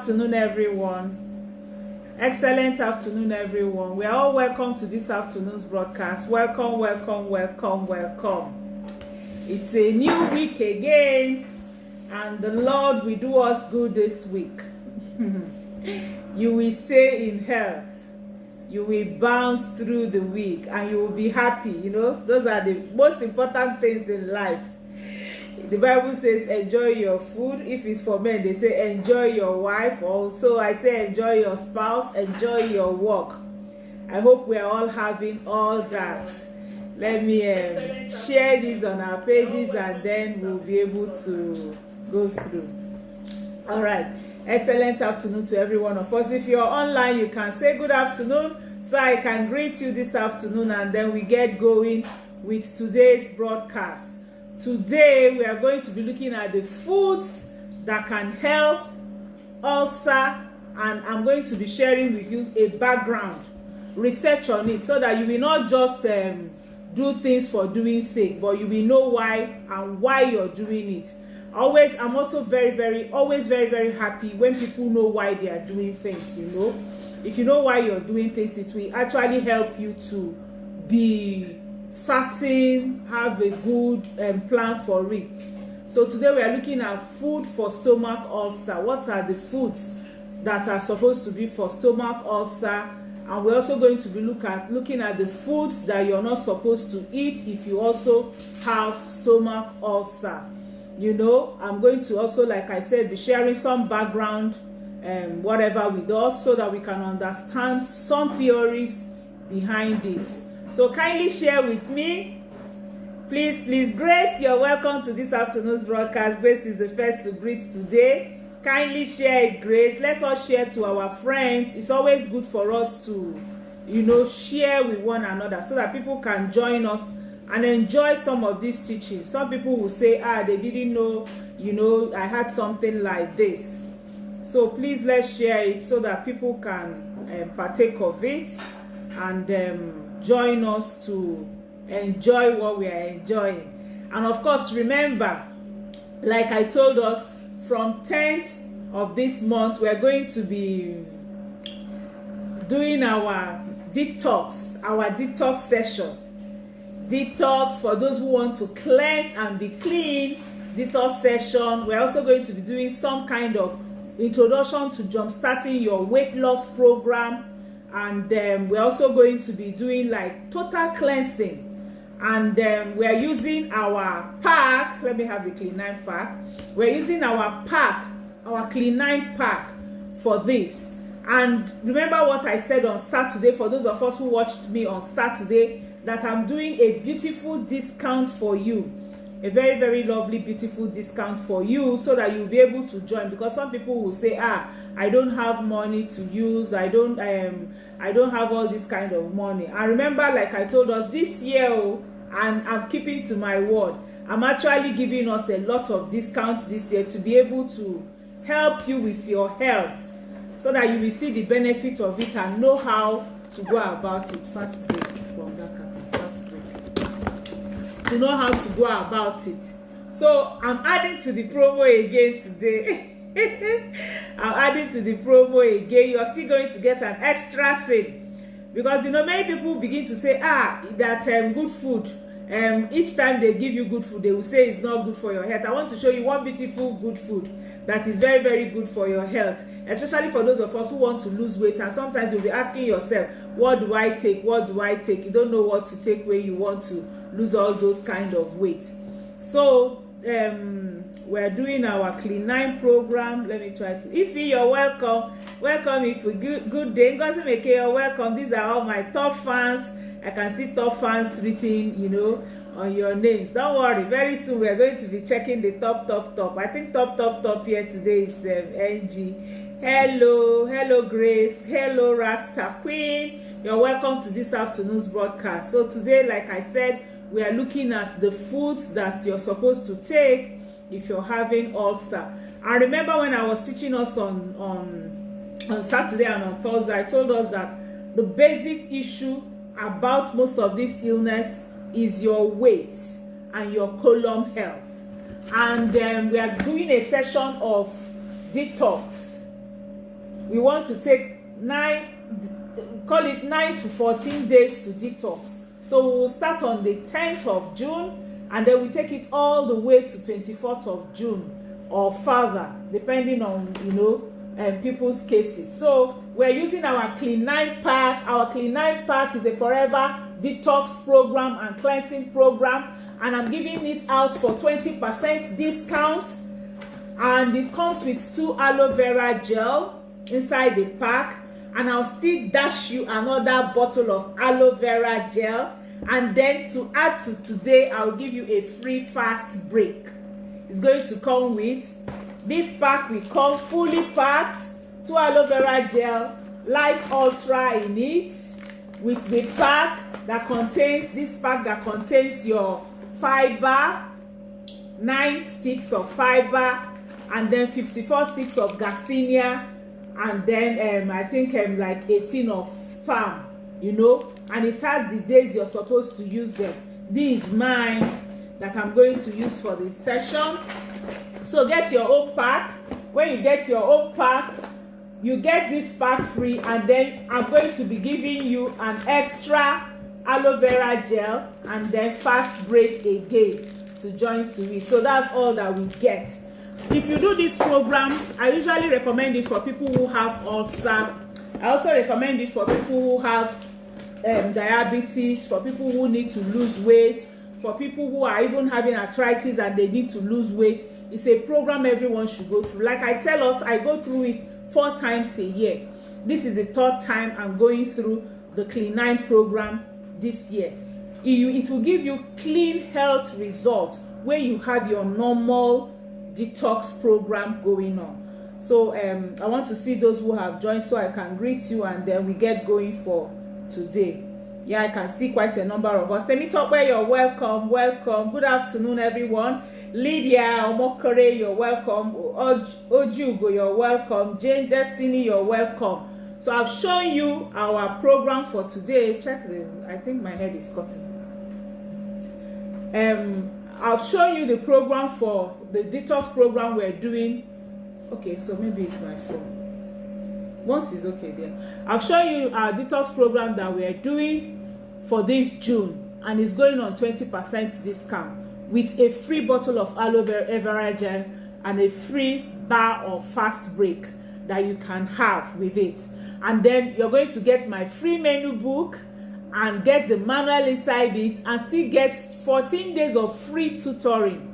Afternoon, everyone. Excellent afternoon, everyone. We are all welcome to this afternoon's broadcast. Welcome, welcome, welcome, welcome. It's a new week again, and the Lord will do us good this week. You will stay in health. You will bounce through the week, and you will be happy. You know, those are the most important things in life. The Bible says enjoy your food. If it's for men, they say enjoy your wife. Also, I say enjoy your spouse, enjoy your work. I hope we are all having all that. Let me share this on our pages, and then we'll be able to go through. All right. Excellent afternoon to every one of us. If you're online, you can say good afternoon, so I can greet you this afternoon, and then we get going with today's broadcast. Today we are going to be looking at the foods that can help ulcer, and I'm going to be sharing with you a background research on it, so that you will not just do things for doing sake, but you will know why and why you're doing it. I'm also always very happy when people know why they are doing things. You know, if you know why you're doing things, it will actually help you to be certain, have a good plan for it. So today we are looking at food for stomach ulcer. What are the foods that are supposed to be for stomach ulcer? And we're also going to be looking at the foods that you're not supposed to eat if you also have stomach ulcer. You know, I'm going to also, like I said, be sharing some background whatever with us, so that we can understand some theories behind it. So kindly share with me. Please, Grace, you're welcome to this afternoon's broadcast. Grace is the first to greet today. Kindly share it, Grace. Let's all share to our friends. It's always good for us to, you know, share with one another, so that people can join us and enjoy some of these teachings. Some people will say, they didn't know, you know, I had something like this. So please, let's share it so that people can partake of it and join us to enjoy what we are enjoying. And of course, remember, like I told us, from 10th of this month we are going to be doing our detox session. Detox for those who want to cleanse and be clean. Detox session. We're also going to be doing some kind of introduction to jumpstarting your weight loss program. And we're also going to be doing like total cleansing, and we are using our pack. Let me have the Clean9 pack. We're using our pack, our Clean9 pack for this. And remember what I said on Saturday, for those of us who watched me on Saturday, that I'm doing a beautiful discount for you, a very lovely beautiful discount for you, so that you'll be able to join. Because some people will say, I don't have money to use, I don't have all this kind of money. And remember, like I told us this year, and I'm keeping to my word, I'm actually giving us a lot of discounts this year to be able to help you with your health, so that you will see the benefit of it and know how to go about it. Fast break from that carton, fast break. To know how to go about it. So I'm adding to the promo again today. I'm adding to the promo again. You're still going to get an extra thing, because you know, many people begin to say that good food, each time they give you good food, they will say it's not good for your health. I want to show you one beautiful good food that is very good for your health, especially for those of us who want to lose weight. And sometimes you'll be asking yourself, what do I take? You don't know what to take when you want to lose all those kind of weight. So we're doing our Clean9 program. Let me try to. Ify, you're welcome. Welcome, Ify. Good day. Ngozi Meke, you're welcome. These are all my top fans. I can see top fans written, you know, on your names. Don't worry. Very soon we are going to be checking the top. I think top here today is NG. Hello, Grace. Hello, Rasta Queen. You're welcome to this afternoon's broadcast. So today, like I said, we are looking at the foods that you're supposed to take if you're having ulcer. And remember, when I was teaching us on Saturday and on Thursday, I told us that the basic issue about most of this illness is your weight and your colon health. And we are doing a session of detox we want to take 9 to 14 days to detox. So we will start on the 10th of June, and then we take it all the way to 24th of June or further, depending on, you know, people's cases. So we're using our Clean 9 pack. Our Clean 9 pack is a forever detox program and cleansing program, and I'm giving it out for 20% discount. And it comes with 2 aloe vera gel inside the pack, and I'll still dash you another bottle of aloe vera gel. And then to add to today, I'll give you a free fast break. It's going to come with this pack. We come fully packed, 2 aloe vera gel, light ultra in it, with the pack that contains your fiber, 9 sticks of fiber, and then 54 sticks of Garcinia, and then I think like 18 of farm, you know, and it has the days you're supposed to use them. This is mine that I'm going to use for this session. So get your own pack. When you get your own pack, you get this pack free, and then I'm going to be giving you an extra aloe vera gel and then fast break again to join to it. So that's all that we get. If you do this program, I usually recommend it for people who have ulcer. I also recommend it for people who have diabetes, for people who need to lose weight, for people who are even having arthritis and they need to lose weight. It's a program everyone should go through. Like I tell us, I go through it 4 times a year. This is the 3rd time I'm going through the Clean 9 program this year. It will give you clean health results where you have your normal detox program going on. So I want to see those who have joined so I can greet you, and then we get going for today. Yeah, I can see quite a number of us. Temitope, you're welcome. Good afternoon, everyone. Lydia Omokore, you're welcome. Ojugo, you're welcome. Jane Destiny, you're welcome. So I've shown you our program for today. I think my head is cutting. I've shown you the program for the detox program we're doing. Okay, so maybe it's my phone. Once it's okay there. I've shown you our detox program that we are doing for this June, and it's going on 20% discount with a free bottle of aloe vera gel and a free bar of fast break that you can have with it. And then you're going to get my free menu book and get the manual inside it, and still get 14 days of free tutoring.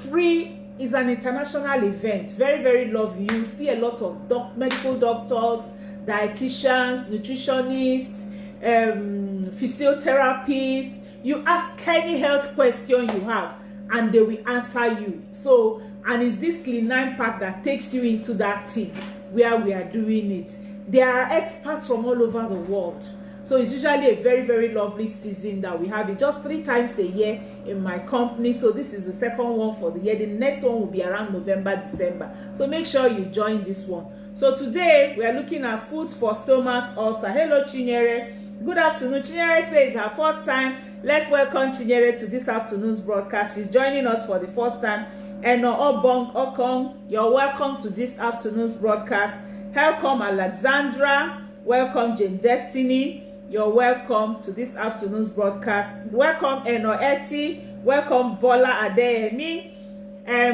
Free is an international event, very, very lovely. You see a lot of medical doctors, dietitians, nutritionists, physiotherapists. You ask any health question you have, and they will answer you. So, and it's this Clean 9 pack that takes you into that team where we are doing it. There are experts from all over the world. So it's usually a very, very lovely season that we have it just 3 times a year in my company. So this is the 2nd one for the year. The next one will be around November, December. So make sure you join this one. So today we are looking at foods for stomach ulcer. Hello, Chinyere. Good afternoon. Chinyere says it's her first time. Let's welcome Chinyere to this afternoon's broadcast. She's joining us for the first time. Eno Obong Okong, you're welcome to this afternoon's broadcast. Welcome, Alexandra. Welcome, Jane Destiny. You're welcome to this afternoon's broadcast. Welcome, Eno Eti. Welcome, Bola Adeyemi.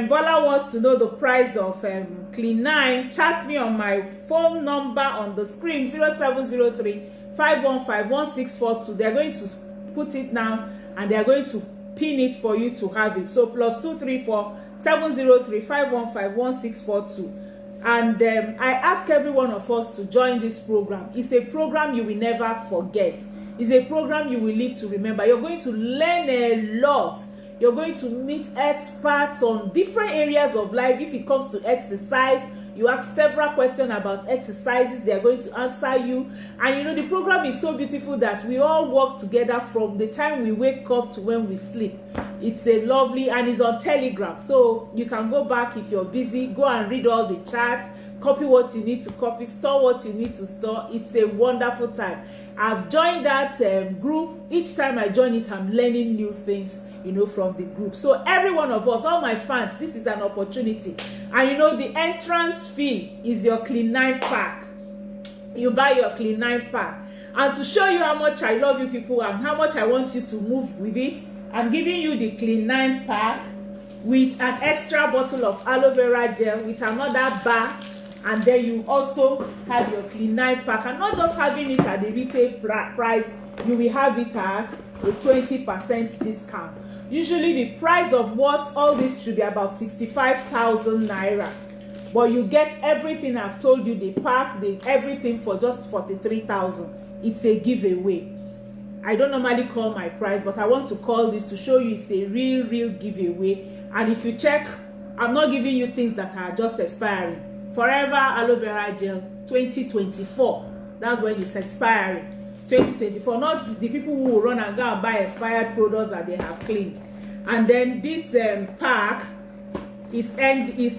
Bola wants to know the price of Clean 9. Chat me on my phone number on the screen, 0703-515-1642. They're going to put it now, and they're going to pin it for you to have it. So +234-703-515-1642. And I ask every one of us to join this program. It's a program you will never forget. It's a program you will live to remember. You're going to learn a lot. You're going to meet experts on different areas of life. If it comes to exercise, you ask several questions about exercises, they are going to answer you. And you know, the program is so beautiful that we all work together from the time we wake up to when we sleep. It's a lovely, and it's on Telegram, so you can go back if you're busy, go and read all the charts, copy what you need to copy, store what you need to store. It's a wonderful time. I've joined that group. Each time I join it, I'm learning new things, you know, from the group. So every one of us, all my fans, this is an opportunity. And you know, the entrance fee is your Clean 9 pack. you buy your Clean 9 pack. And to show you how much I love you people and how much I want you to move with it, I'm giving you the Clean 9 pack with an extra bottle of aloe vera gel with another bar, and then you also have your Clean 9 pack. And not just having it at the retail price, you will have it at a 20% discount. Usually the price of what all this should be about 65,000 naira, but you get everything I've told you, the pack, the everything, for just 43,000. It's a giveaway. I don't normally call my price, but I want to call this to show you it's a real giveaway. And if you check, I'm not giving you things that are just expiring. Forever aloe vera gel 2024, that's when it's expiring. 2024, not the people who will run and go and buy expired products that they have cleaned. And then this pack is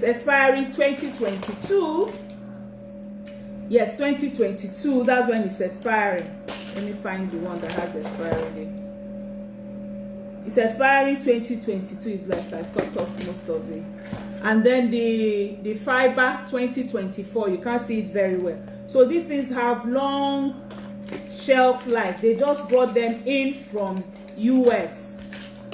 expiring 2022. Yes, 2022, that's when it's expiring. Let me find the one that has expiry date. It's expiring 2022. Is like I cut off most of it. And then the fiber 2024, you can't see it very well. So these things have long shelf life. They just brought them in from US,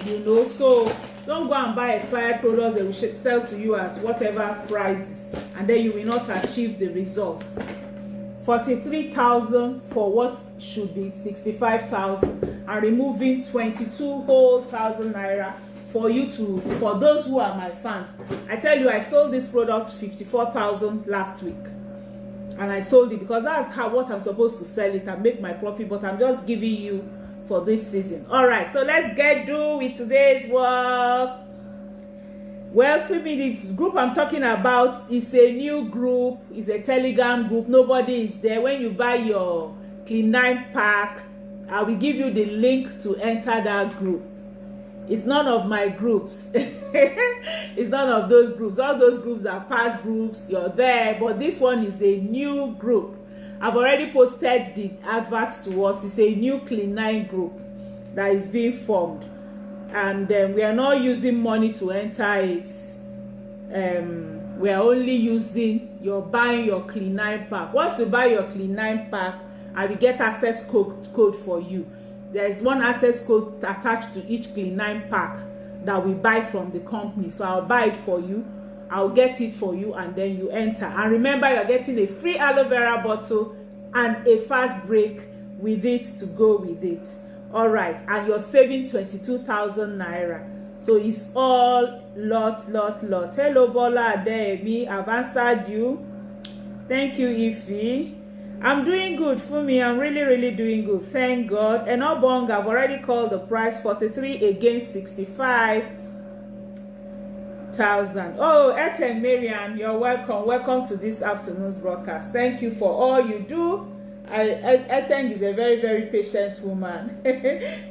you know. So don't go and buy expired products. They will sell to you at whatever prices, and then you will not achieve the result. 43,000 for what should be 65,000, and removing 22 whole thousand naira for you to, for those who are my fans. I tell you, I sold this product 54,000 last week, and I sold it because that's what I'm supposed to sell it and make my profit, but I'm just giving you for this season. All right, so let's get do with today's work. Well, for me, the group I'm talking about is a new group. It's a Telegram group. Nobody is there. When you buy your Clean 9 pack, I will give you the link to enter that group. It's none of my groups. It's none of those groups. All those groups are past groups. You're there, but this one is a new group. I've already posted the advert to us. It's a new Clean 9 group that is being formed. And we are not using money to enter it. We are only using buying your Clean 9 pack. Once you buy your Clean 9 pack, I will get access code for you. There is one access code attached to each Clean 9 pack that we buy from the company. So I'll buy it for you. I'll get it for you, and then you enter. And remember, you're getting a free aloe vera bottle and a fast break with it to go with it. All right, and you're saving 22,000 naira. So it's all lot. Hello Bola Ademi, I've answered you. Thank you, Ify. I'm doing good for me. I'm really doing good, thank God. And Obong, I've already called the price, 43 against 65,000. Oh, Eten Marian, you're welcome to this afternoon's broadcast. Thank you for all you do. Eten is a very patient woman.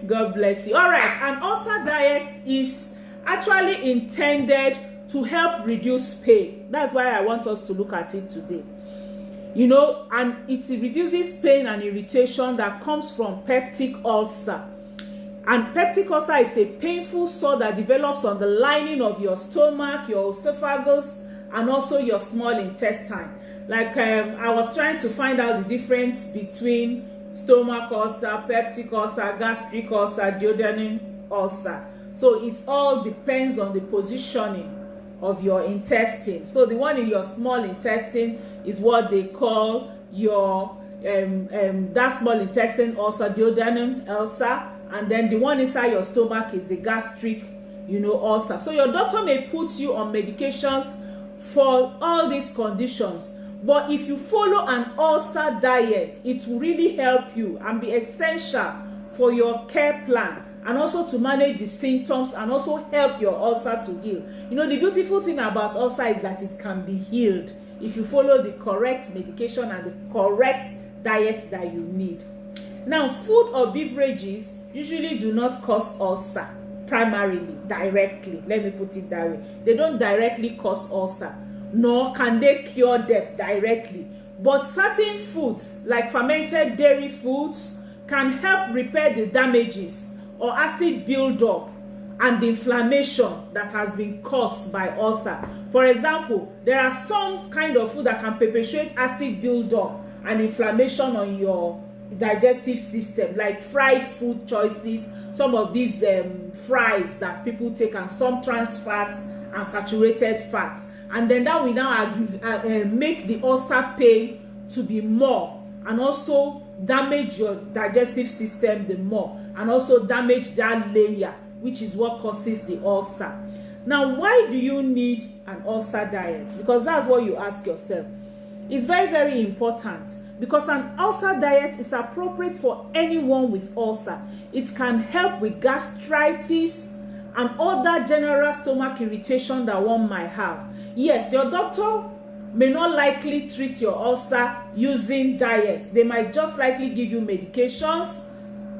God bless you. All right, an ulcer diet is actually intended to help reduce pain. That's why I want us to look at it today. You know, and it reduces pain and irritation that comes from peptic ulcer. And peptic ulcer is a painful sore that develops on the lining of your stomach, your esophagus, and also your small intestine. Like I was trying to find out the difference between stomach ulcer, peptic ulcer, gastric ulcer, duodenal ulcer. So it all depends on the positioning of your intestine. So the one in your small intestine is what they call your that small intestine ulcer, duodenal ulcer, and then the one inside your stomach is the gastric, you know, ulcer. So your doctor may put you on medications for all these conditions, but if you follow an ulcer diet, it will really help you and be essential for your care plan, and also to manage the symptoms and also help your ulcer to heal. You know, the beautiful thing about ulcer is that it can be healed if you follow the correct medication and the correct diet that you need. Now, food or beverages usually do not cause ulcer primarily, directly. Let me put it that way. They don't directly cause ulcer, nor can they cure them directly. But certain foods, like fermented dairy foods, can help repair the damages or acid buildup and the inflammation that has been caused by ulcer. For example, there are some kind of food that can perpetuate acid buildup an inflammation on your digestive system, like fried food choices, some of these fries that people take, and some trans fats and saturated fats, and then that will now make the ulcer pain to be more, and also damage your digestive system the more, and also damage that layer, which is what causes the ulcer. Now, why do you need an ulcer diet? Because that's what you ask yourself. It's very, very important, because an ulcer diet is appropriate for anyone with ulcer. It can help with gastritis and other general stomach irritation that one might have. Yes, your doctor may not likely treat your ulcer using diet. They might just likely give you medications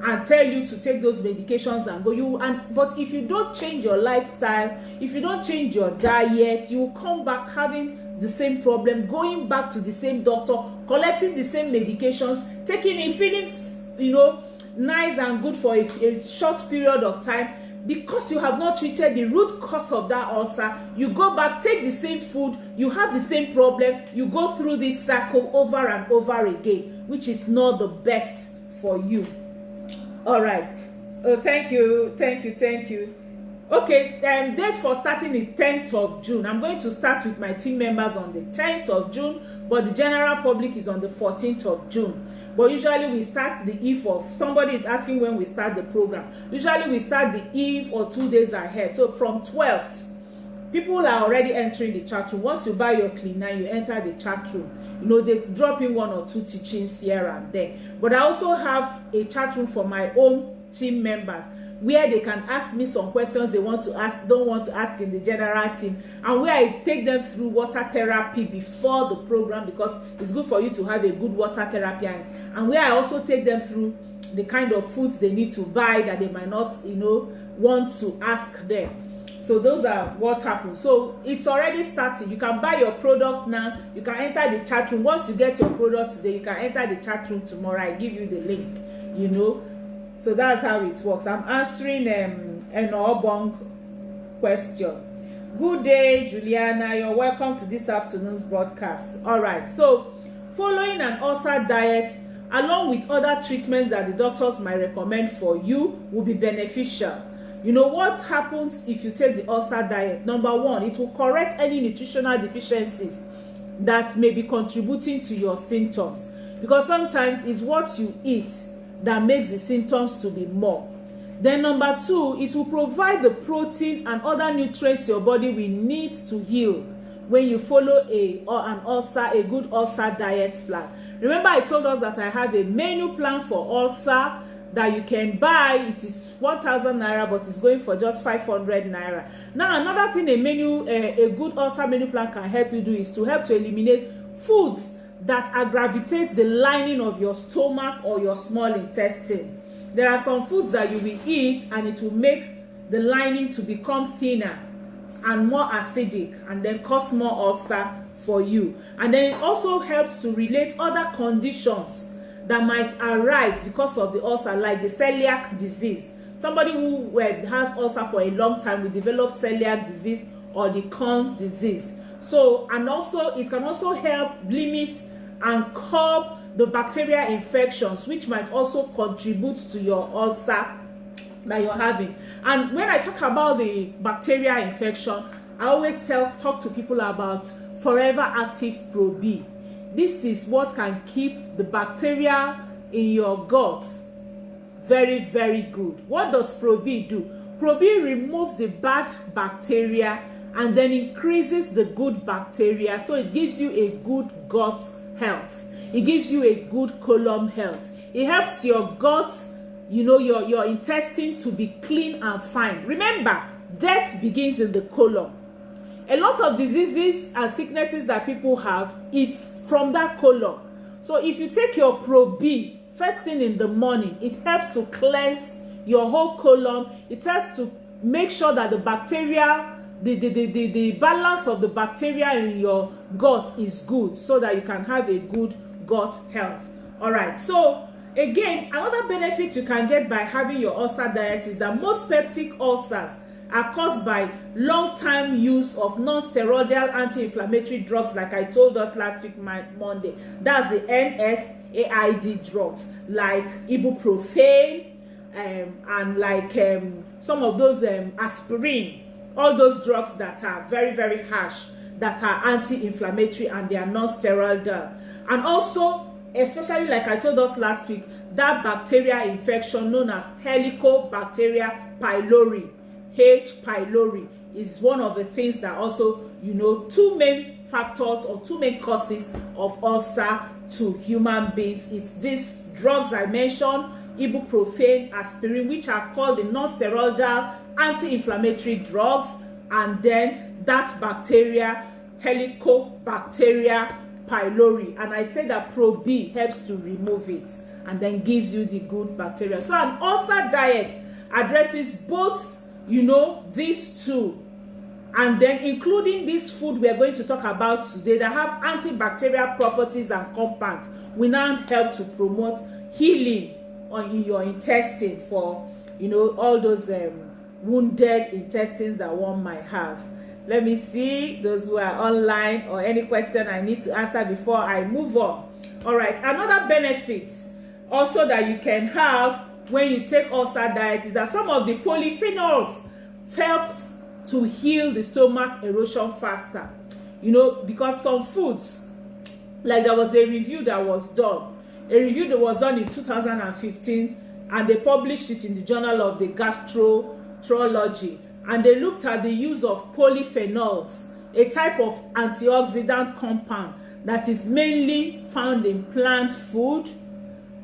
and tell you to take those medications and go. But if you don't change your lifestyle, if you don't change your diet, you will come back having the same problem, going back to the same doctor, collecting the same medications, taking it, feeling, you know, nice and good for a short period of time. Because you have not treated the root cause of that ulcer, you go back, take the same food, you have the same problem, you go through this cycle over and over again, which is not the best for you. All right. Thank you. Okay, date for starting is 10th of June. I'm going to start with my team members on the 10th of June, but the general public is on the 14th of June. But usually we start the eve of, somebody is asking when we start the program. Usually we start the eve or 2 days ahead. So from 12th, people are already entering the chat room. Once you buy your cleaner, you enter the chat room. You know, they drop in 1 or 2 teachings here and there. But I also have a chat room for my own team members, where they can ask me some questions they don't want to ask in the general team, and where I take them through water therapy before the program, because it's good for you to have a good water therapy, and where I also take them through the kind of foods they need to buy that they might not, you know, want to ask them. So those are what happens. So it's already starting. You can buy your product now. You can enter the chat room. Once you get your product today, you can enter the chat room tomorrow. I give you the link, you know. So that's how it works. I'm answering an Obong question. Good day, Juliana. You're welcome to this afternoon's broadcast. All right. So following an ulcer diet, along with other treatments that the doctors might recommend for you, will be beneficial. You know what happens if you take the ulcer diet? Number one, it will correct any nutritional deficiencies that may be contributing to your symptoms, because sometimes it's what you eat that makes the symptoms to be more. Then number two, it will provide the protein and other nutrients your body will need to heal when you follow a good ulcer diet plan. Remember, I told us that I have a menu plan for ulcer that you can buy. It is 1,000 naira, but it's going for just 500 naira. Now, another thing a good ulcer menu plan can help you do is to help to eliminate foods that aggravate the lining of your stomach or your small intestine. There are some foods that you will eat and it will make the lining to become thinner and more acidic, and then cause more ulcer for you. And then it also helps to relate other conditions that might arise because of the ulcer, like the celiac disease. Somebody who has ulcer for a long time will develop celiac disease or the Crohn's disease. So, and also it can also help limit and curb the bacterial infections, which might also contribute to your ulcer that you're having. And when I talk about the bacterial infection, I always talk to people about Forever Active Pro B. This is what can keep the bacteria in your gut very, very good. What does Pro B do? Pro B removes the bad bacteria and then increases the good bacteria, so it gives you a good gut health. It gives you a good colon health. It helps your gut, you know, your intestine to be clean and fine. Remember, death begins in the colon. A lot of diseases and sicknesses that people have, it's from that colon. So if you take your Pro B first thing in the morning, it helps to cleanse your whole colon. It helps to make sure that the bacteria, the balance of the bacteria in your gut is good, so that you can have a good gut health. All right. So again, another benefit you can get by having your ulcer diet is that most peptic ulcers are caused by long-time use of non-steroidal anti-inflammatory drugs, like I told us last week Monday. That's the NSAID drugs, like ibuprofen, and like some of those aspirin, all those drugs that are very, very harsh, that are anti-inflammatory, and they are non-steroidal. And also, especially like I told us last week, that bacterial infection known as Helicobacter pylori, H. pylori, is one of the things that also, you know, two main factors or two main causes of ulcer to human beings. It's these drugs I mentioned, ibuprofen, aspirin, which are called the non-steroidal anti-inflammatory drugs, and then that bacteria, Helicobacter pylori. And I say that Pro B helps to remove it and then gives you the good bacteria. So an ulcer diet addresses both, you know, these two, and then including this food we are going to talk about today that have antibacterial properties and compounds will now help to promote healing in your intestine for, you know, all those wounded intestines that one might have. Let me see those who are online or any question I need to answer before I move on. All right, another benefit also that you can have when you take ulcer diet is that some of the polyphenols helps to heal the stomach erosion faster. You know, because some foods, like there was a review that was done, in 2015, and they published it in the Journal of the Gastroenterology, and they looked at the use of polyphenols, a type of antioxidant compound that is mainly found in plant food,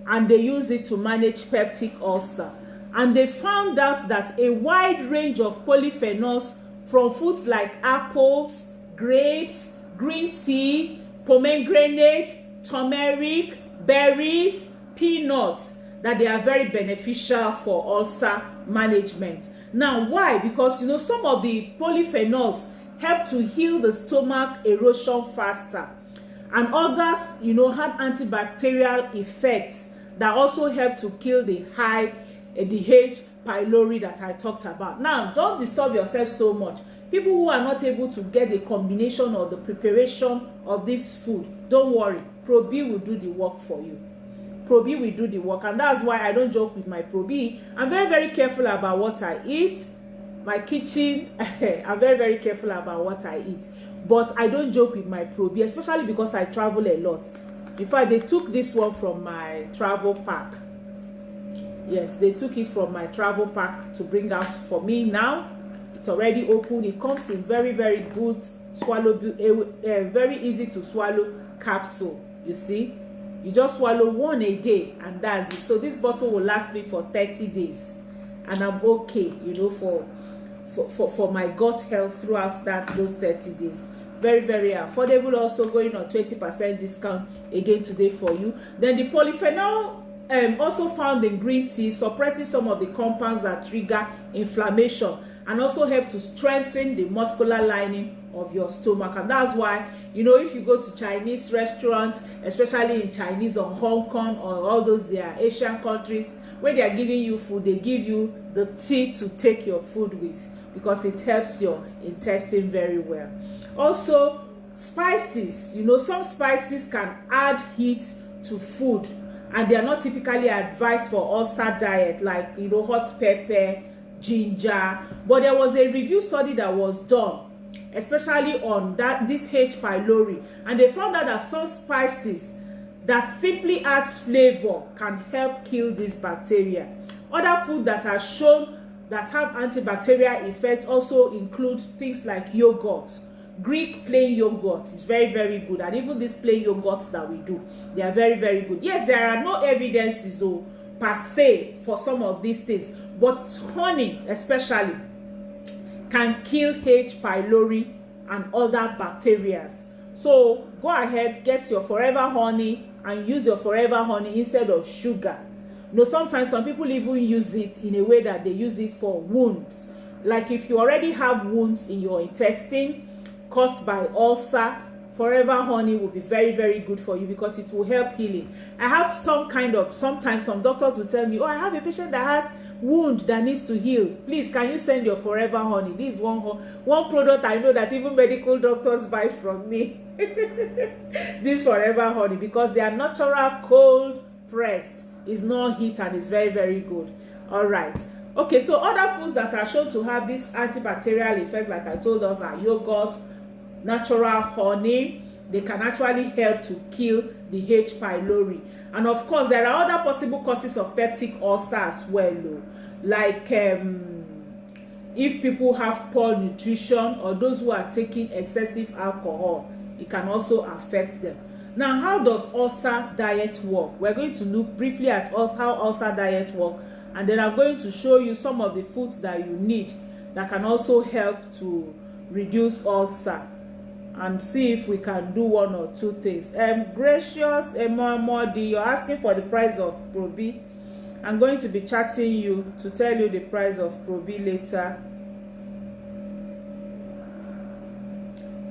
and they use it to manage peptic ulcer. And they found out that a wide range of polyphenols from foods like apples, grapes, green tea, pomegranate, turmeric, berries, peanuts, that they are very beneficial for ulcer management. Now, why? Because, you know, some of the polyphenols help to heal the stomach erosion faster, and others, you know, had antibacterial effects that also help to kill the H. pylori that I talked about. Now, don't disturb yourself so much. People who are not able to get the combination or the preparation of this food, don't worry. Pro B will do the work for you. Pro B will do the work, and that's why I don't joke with my Pro B. I'm very, very careful about what I eat. My kitchen, I'm very, very careful about what I eat. But I don't joke with my Pro B, especially because I travel a lot. In fact, they took this one from my travel pack. Yes, they took it from my travel pack to bring out for me now. It's already open. It comes in very, very good very easy to swallow capsule. You see, you just swallow one a day, and that's it. So this bottle will last me for 30 days, and I'm okay, you know, for my gut health throughout those 30 days. Very, very affordable. Also going on 20% discount again today for you. Then the polyphenol also found in green tea suppresses some of the compounds that trigger inflammation, and also help to strengthen the muscular lining of your stomach. And that's why, you know, if you go to Chinese restaurants, especially in Chinese or Hong Kong or all those their Asian countries, when they are giving you food, they give you the tea to take your food with, because it helps your intestine very well. Also, spices, you know, some spices can add heat to food, and they are not typically advised for ulcer diet, like, you know, hot pepper, ginger. But there was a review study that was done especially on this H. pylori, and they found out that some spices that simply adds flavor can help kill this bacteria. Other food that are shown that have antibacterial effects also include things like yogurt. Greek plain yogurt is very, very good, and even these plain yogurts that we do, they are very, very good. Yes, there are no evidences per se for some of these things, but honey especially can kill H. pylori and other bacteria. So go ahead, get your forever honey and use your forever honey instead of sugar. You know, sometimes some people even use it in a way that they use it for wounds. Like if you already have wounds in your intestine caused by ulcer, forever honey will be very, very good for you, because it will help healing. I have sometimes some doctors will tell me, oh, I have a patient that has wound that needs to heal, please can you send your Forever Honey? This is one product I know that even medical doctors buy from me. This Forever Honey, because they are natural, cold pressed, is not heat, and is very, very good. All right. Okay, so other foods that are shown to have this antibacterial effect, like I told us, are yogurt, natural honey. They can actually help to kill the H. pylori. And of course, there are other possible causes of peptic ulcer as well, like if people have poor nutrition, or those who are taking excessive alcohol, it can also affect them. Now, how does ulcer diet work? We're going to look briefly at how ulcer diet work, and then I'm going to show you some of the foods that you need that can also help to reduce ulcer, and see if we can do one or two things. Gracious Emomodi, you're asking for the price of Probi. I'm going to be chatting you to tell you the price of Probi later.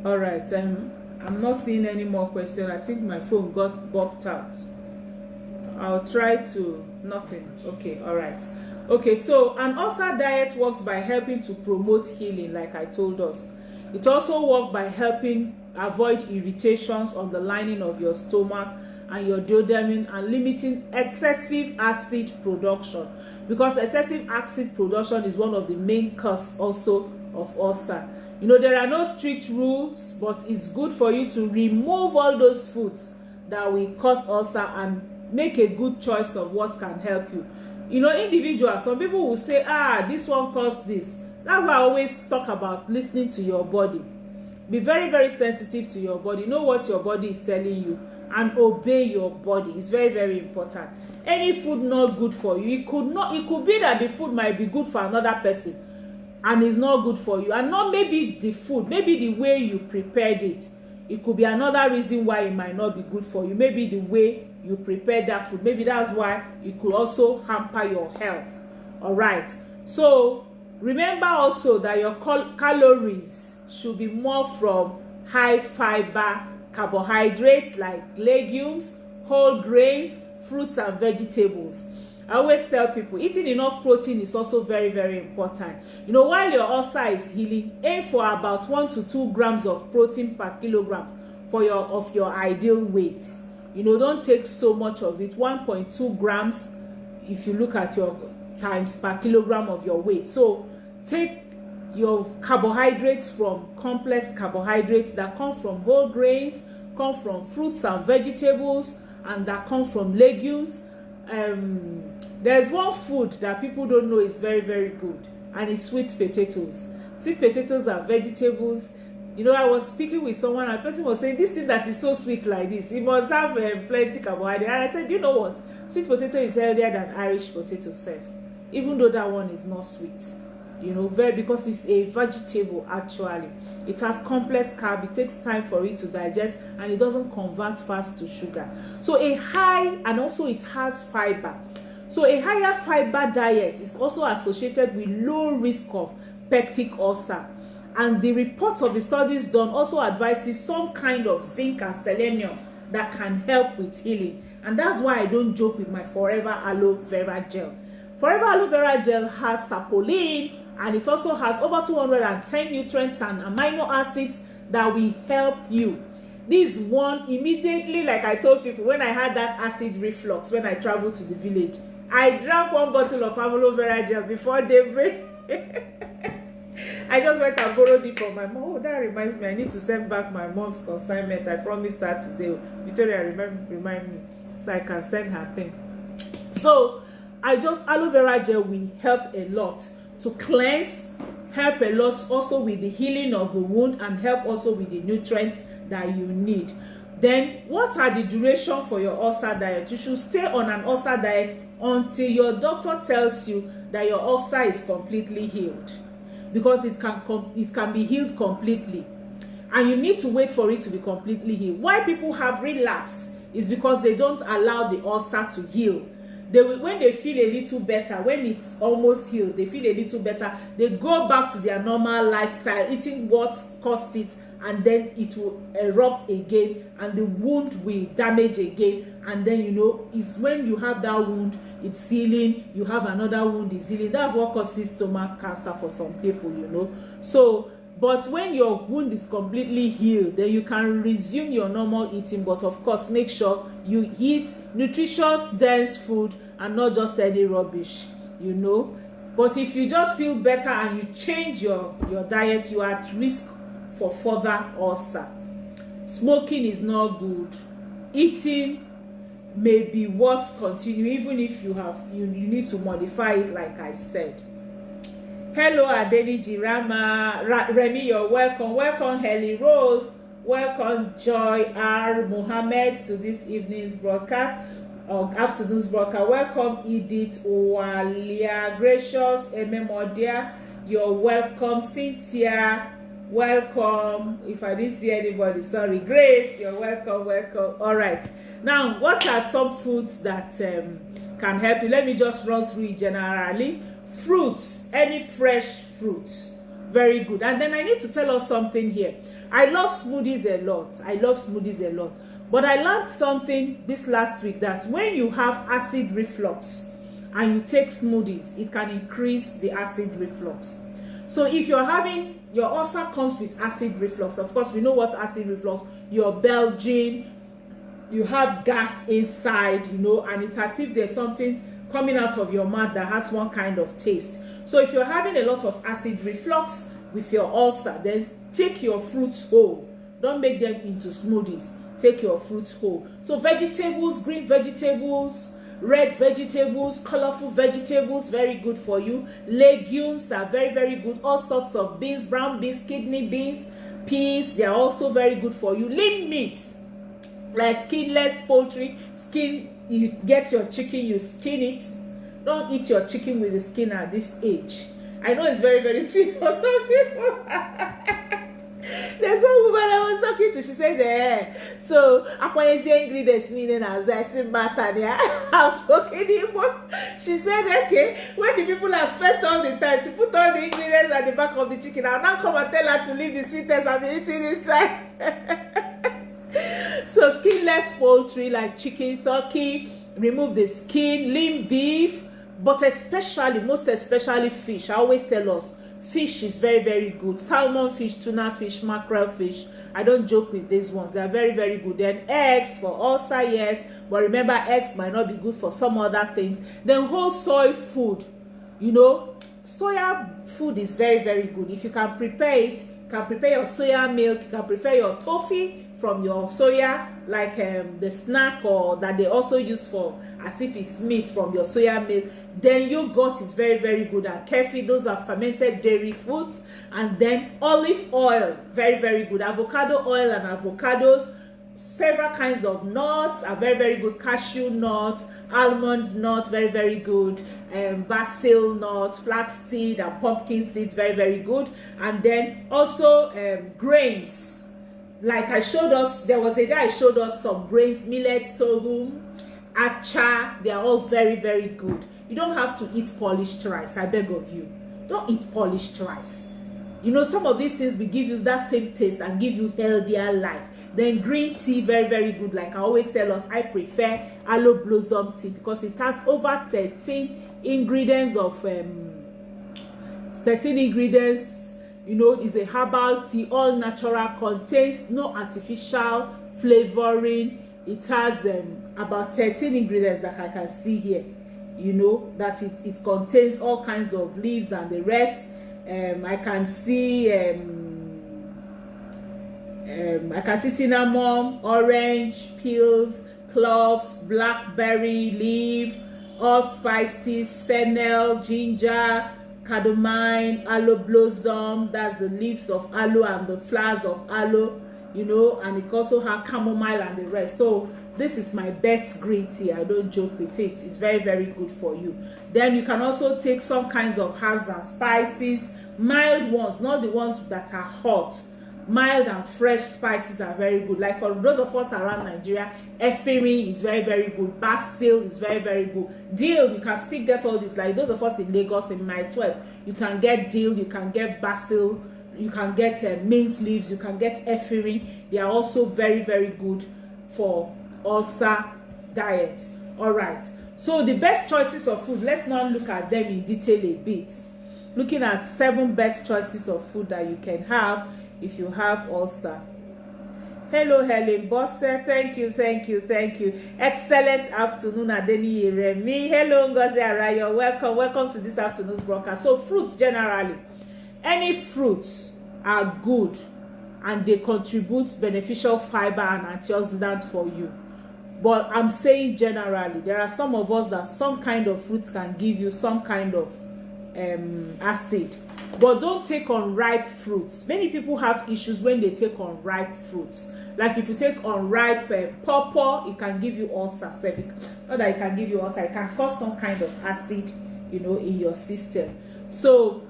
All right, I'm not seeing any more questions. I think my phone got bumped out. I'll try to nothing. Okay, all right. Okay, so an ulcer diet works by helping to promote healing, like I told us. It also works by helping avoid irritations on the lining of your stomach and your duodenum, and limiting excessive acid production, because excessive acid production is one of the main causes also of ulcer. You know, there are no strict rules, but it's good for you to remove all those foods that will cause ulcer and make a good choice of what can help you. You know, individuals, some people will say, this one caused this. That's why I always talk about listening to your body. Be very, very sensitive to your body. Know what your body is telling you and obey your body. It's very, very important. Any food not good for you, it could be that the food might be good for another person and it's not good for you, and not maybe the food, maybe the way you prepared it. It could be another reason why it might not be good for you. Maybe the way you prepared that food, maybe that's why it could also hamper your health. All right, so remember also that your calories should be more from high fiber carbohydrates like legumes, whole grains, fruits and vegetables. I always tell people eating enough protein is also very, very important. You know, while your ulcer is healing, aim for about 1 to 2 grams of protein per kilogram of your ideal weight. You know, don't take so much of it. 1.2 grams if you look at your times per kilogram of your weight. So take your carbohydrates from complex carbohydrates that come from whole grains, come from fruits and vegetables, and that come from legumes. There's one food that people don't know is very, very good, and it's sweet potatoes. Sweet potatoes are vegetables. You know, I was speaking with someone, and a person was saying, this thing that is so sweet like this, it must have plenty carbohydrate. And I said, you know what? Sweet potato is healthier than Irish potato self, even though that one is not sweet. You know, because it's a vegetable actually. It has complex carb, it takes time for it to digest, and it doesn't convert fast to sugar. So and also it has fiber. So a higher fiber diet is also associated with low risk of peptic ulcer. And the reports of the studies done also advises some kind of zinc and selenium that can help with healing. And that's why I don't joke with my Forever Aloe Vera Gel. Forever Aloe Vera Gel has saponin, and it also has over 210 nutrients and amino acids that will help you. This one immediately, like I told people, when I had that acid reflux when I traveled to the village, I drank 1 bottle of aloe vera gel before daybreak. I just went and borrowed it from my mom. Oh, that reminds me, I need to send back my mom's consignment. I promised her today. Victoria, remind me, so I can send her things. So aloe vera gel will help a lot to cleanse, help a lot also with the healing of the wound, and help also with the nutrients that you need. Then what are the duration for your ulcer diet? You should stay on an ulcer diet until your doctor tells you that your ulcer is completely healed, because it can be healed completely, and you need to wait for it to be completely healed. Why people have relapse is because they don't allow the ulcer to heal. When they feel a little better, when it's almost healed, they feel a little better, they go back to their normal lifestyle, eating what caused it, and then it will erupt again, and the wound will damage again, and then, you know, it's when you have that wound, it's healing, you have another wound, is healing. That's what causes stomach cancer for some people, you know. So but when your wound is completely healed, then you can resume your normal eating. But of course, make sure you eat nutritious, dense food and not just any rubbish, you know. But if you just feel better and you change your diet, you are at risk for further ulcer. Smoking is not good. Eating may be worth continuing, even if you need to modify it, like I said. Hello, Adeniji Rama, Remy, you're welcome. Welcome, Helly Rose. Welcome, Joy R. Mohammed, to this evening's broadcast, afternoon's broadcast. Welcome, Edith Owalia, Gracious, Ememodia. You're welcome, Cynthia. Welcome. If I didn't see anybody, sorry. Grace, you're welcome. Welcome. All right. Now, what are some foods that can help you? Let me just run through it generally. Fruits, any fresh fruits, very good. And then I need to tell us something here. I love smoothies a lot. But I learned something this last week, that when you have acid reflux and you take smoothies, it can increase the acid reflux. So if you're having, your ulcer comes with acid reflux. Of course, we know what acid reflux, you're belching, you have gas inside, you know, and it's as if there's something coming out of your mouth that has one kind of taste. So if you're having a lot of acid reflux with your ulcer, then take your fruits whole. Don't make them into smoothies. Take your fruits whole. So vegetables, green vegetables, red vegetables, colorful vegetables, very good for you. Legumes are very, very good. All sorts of beans, brown beans, kidney beans, peas, they are also very good for you. Lean meat, like Skinless Poultry. You get your chicken, you skin it. Don't eat your chicken with the skin at this age. I know it's very, very sweet for some people. There's one woman I was talking to, she said, so akwa is the ingredients needed as I said, Matania, I've spoken Igbo. She said, okay, when the people have spent all the time to put all the ingredients at the back of the chicken, I'll now come and tell her to leave the sweetness I've been eating inside. So skinless poultry like chicken, turkey, remove the skin, lean beef, but especially, most especially fish. I always tell us, fish is very, very good. Salmon fish, tuna fish, mackerel fish. I don't joke with these ones. They are very, very good. Then eggs for ulcer, yes. But remember, eggs might not be good for some other things. Then whole soy food. You know, soya food is very, very good. If you can prepare it, you can prepare your soya milk, you can prepare your toffee from your soya, like the snack, or that they also use for as if it's meat from your soya milk. Then yogurt is very, very good, and kefir, those are fermented dairy foods. And then olive oil, very, very good. Avocado oil and avocados, several kinds of nuts are very, very good. Cashew nut, almond nut, very, very good. Basil nuts, flaxseed and pumpkin seeds, very, very good. And then also grains. Like I showed us, there was a day I showed us some grains, millet, sorghum, acha. They are all very, very good. You don't have to eat polished rice, I beg of you. Don't eat polished rice. You know, some of these things will give you that same taste and give you healthier life. Then green tea, very, very good. Like I always tell us, I prefer aloe blossom tea because it has over 13 ingredients of 13 ingredients. You know, it's a herbal tea, all natural, contains no artificial flavoring. It has about 13 ingredients that I can see here. You know, that it contains all kinds of leaves and the rest. I can see cinnamon, orange peels, cloves, blackberry leaf, allspices, fennel, ginger, cardamom, aloe blossom, that's the leaves of aloe and the flowers of aloe, you know, and it also has chamomile and the rest. So this is my best green tea. I don't joke with it. It's very, very good for you. Then you can also take some kinds of herbs and spices, mild ones, not the ones that are hot. Mild and fresh spices are very good. Like for those of us around Nigeria, ephedrine is very, very good. Basil is very, very good. Dill, you can still get all this. Like those of us in Lagos, in my 12, you can get dill, you can get basil, You can get mint leaves, you can get ephedrine. They are also very, very good for ulcer diet. All right, so the best choices of food, let's now look at them in detail a bit. Looking at 7 best choices of food that you can have if you have ulcer. Hello, Helen Bosse. Thank you. Excellent afternoon, Adeni Yeremi. Hello, Ngozi Arayo. Welcome to this afternoon's broadcast. So, fruits generally, any fruits are good and they contribute beneficial fiber and antioxidant for you. But I'm saying generally, there are some of us that some kind of fruits can give you some kind of acid. But don't take unripe fruits. Many people have issues when they take unripe fruits. Like if you take unripe pawpaw, it can give you ulcer. Not that it can give you ulcer, it can cause some kind of acid, in your system. So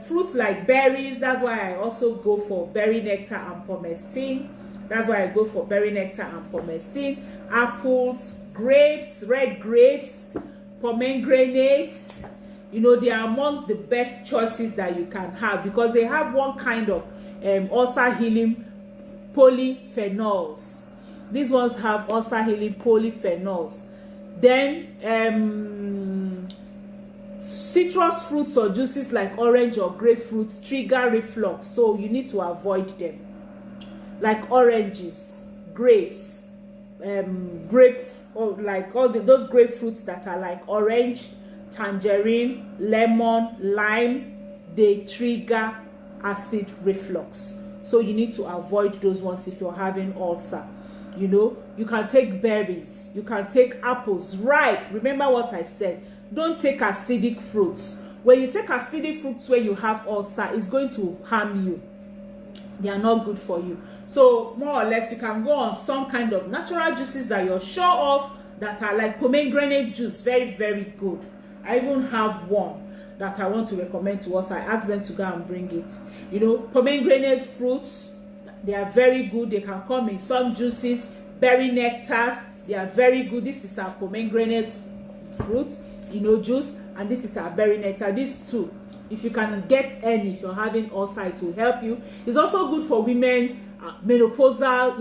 fruits like berries, that's why I also go for berry nectar and pomestine. Apples, grapes, red grapes, pomegranates. They are among the best choices that you can have because they have one kind of ulcer healing polyphenols. These ones have ulcer healing polyphenols. Then citrus fruits or juices like orange or grapefruits trigger reflux, so you need to avoid them. Like oranges, grapes, or like those grapefruits that are like orange, tangerine, lemon, lime, they trigger acid reflux. So you need to avoid those ones if you're having ulcer. You can take berries, you can take apples, ripe. Remember what I said. Don't take acidic fruits. When you take acidic fruits when you have ulcer, it's going to harm you. They are not good for you. So more or less, you can go on some kind of natural juices that you're sure of that are like pomegranate juice. Very, very good. I even have one that I want to recommend to us. I asked them to go and bring it. Pomegranate fruits, they are very good. They can come in some juices. Berry nectars, they are very good. This is our pomegranate fruit, juice, and this is our berry nectar. These two, if you can get any, if you're having ulcer, it will help you. It's also good for women, menopausal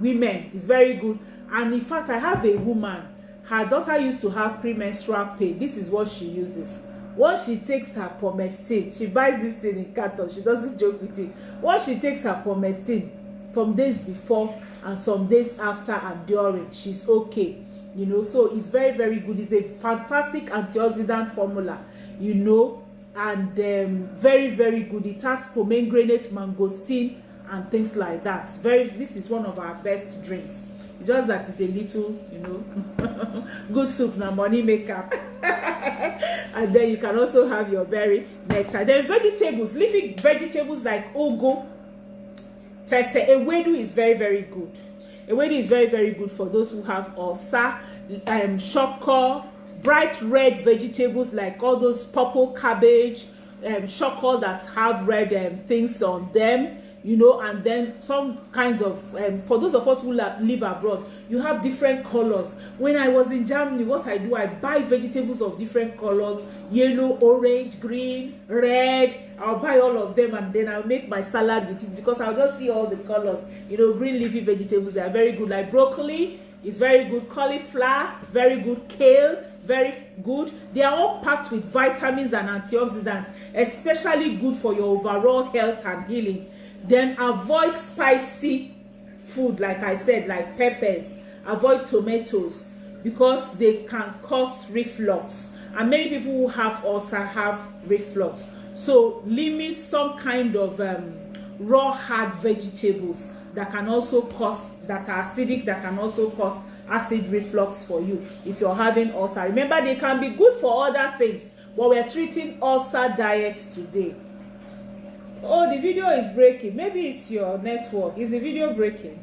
women. It's very good. And in fact, I have a woman, her daughter used to have premenstrual pain. This is what she uses. Once she takes her pomestine, she buys this thing in carton, she doesn't joke with it. Once she takes her pomestine, some days before and some days after and during, she's okay. So it's very, very good. It's a fantastic antioxidant formula, and very, very good. It has pomegranate, mangosteen, and things like that. This is one of our best drinks. Just that it's a little, good soup na money maker. And then you can also have your berry nectar. Then vegetables, leafy vegetables like ugu, tete, ewedu is very, very good. Ewedu is very, very good for those who have ulcer. Shoko, bright red vegetables like all those purple cabbage, shoko that have red things on them. And then some kinds of, for those of us who live abroad, you have different colors. When I was in Germany, what I do, I buy vegetables of different colors, yellow, orange, green, red. I'll buy all of them and then I'll make my salad with it because I'll just see all the colors. Green leafy vegetables, they are very good. Like broccoli is very good, cauliflower, very good, kale, very good. They are all packed with vitamins and antioxidants, especially good for your overall health and healing. Then avoid spicy food, like I said, like peppers. Avoid tomatoes because they can cause reflux. And many people who have ulcer have reflux. So limit some kind of raw hard vegetables that can also cause, that are acidic, that can also cause acid reflux for you if you're having ulcer. Remember, they can be good for other things, but we're treating ulcer diet today. Oh, the video is breaking. Maybe it's your network. Is the video breaking?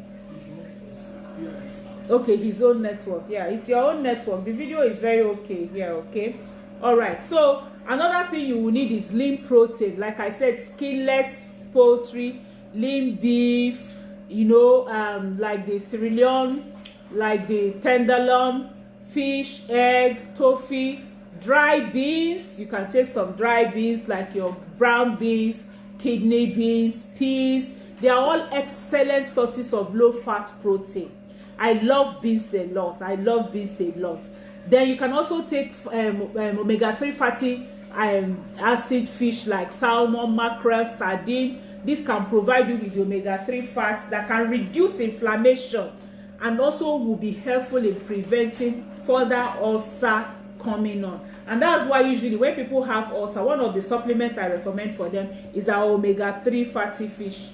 Okay, his own network. Yeah, it's your own network. The video is very okay here, okay? All right. So another thing you will need is lean protein. Like I said, skinless poultry, lean beef, like the sirloin, like the tenderloin, fish, egg, tofu, dry beans. You can take some dry beans like your brown beans, kidney beans, peas. They are all excellent sources of low-fat protein. I love beans a lot. I love beans a lot. Then you can also take omega-3 fatty acid fish like salmon, mackerel, sardine. This can provide you with omega-3 fats that can reduce inflammation and also will be helpful in preventing further ulcer coming on. And that's why usually when people have ulcer, one of the supplements I recommend for them is our omega-3 fatty fish.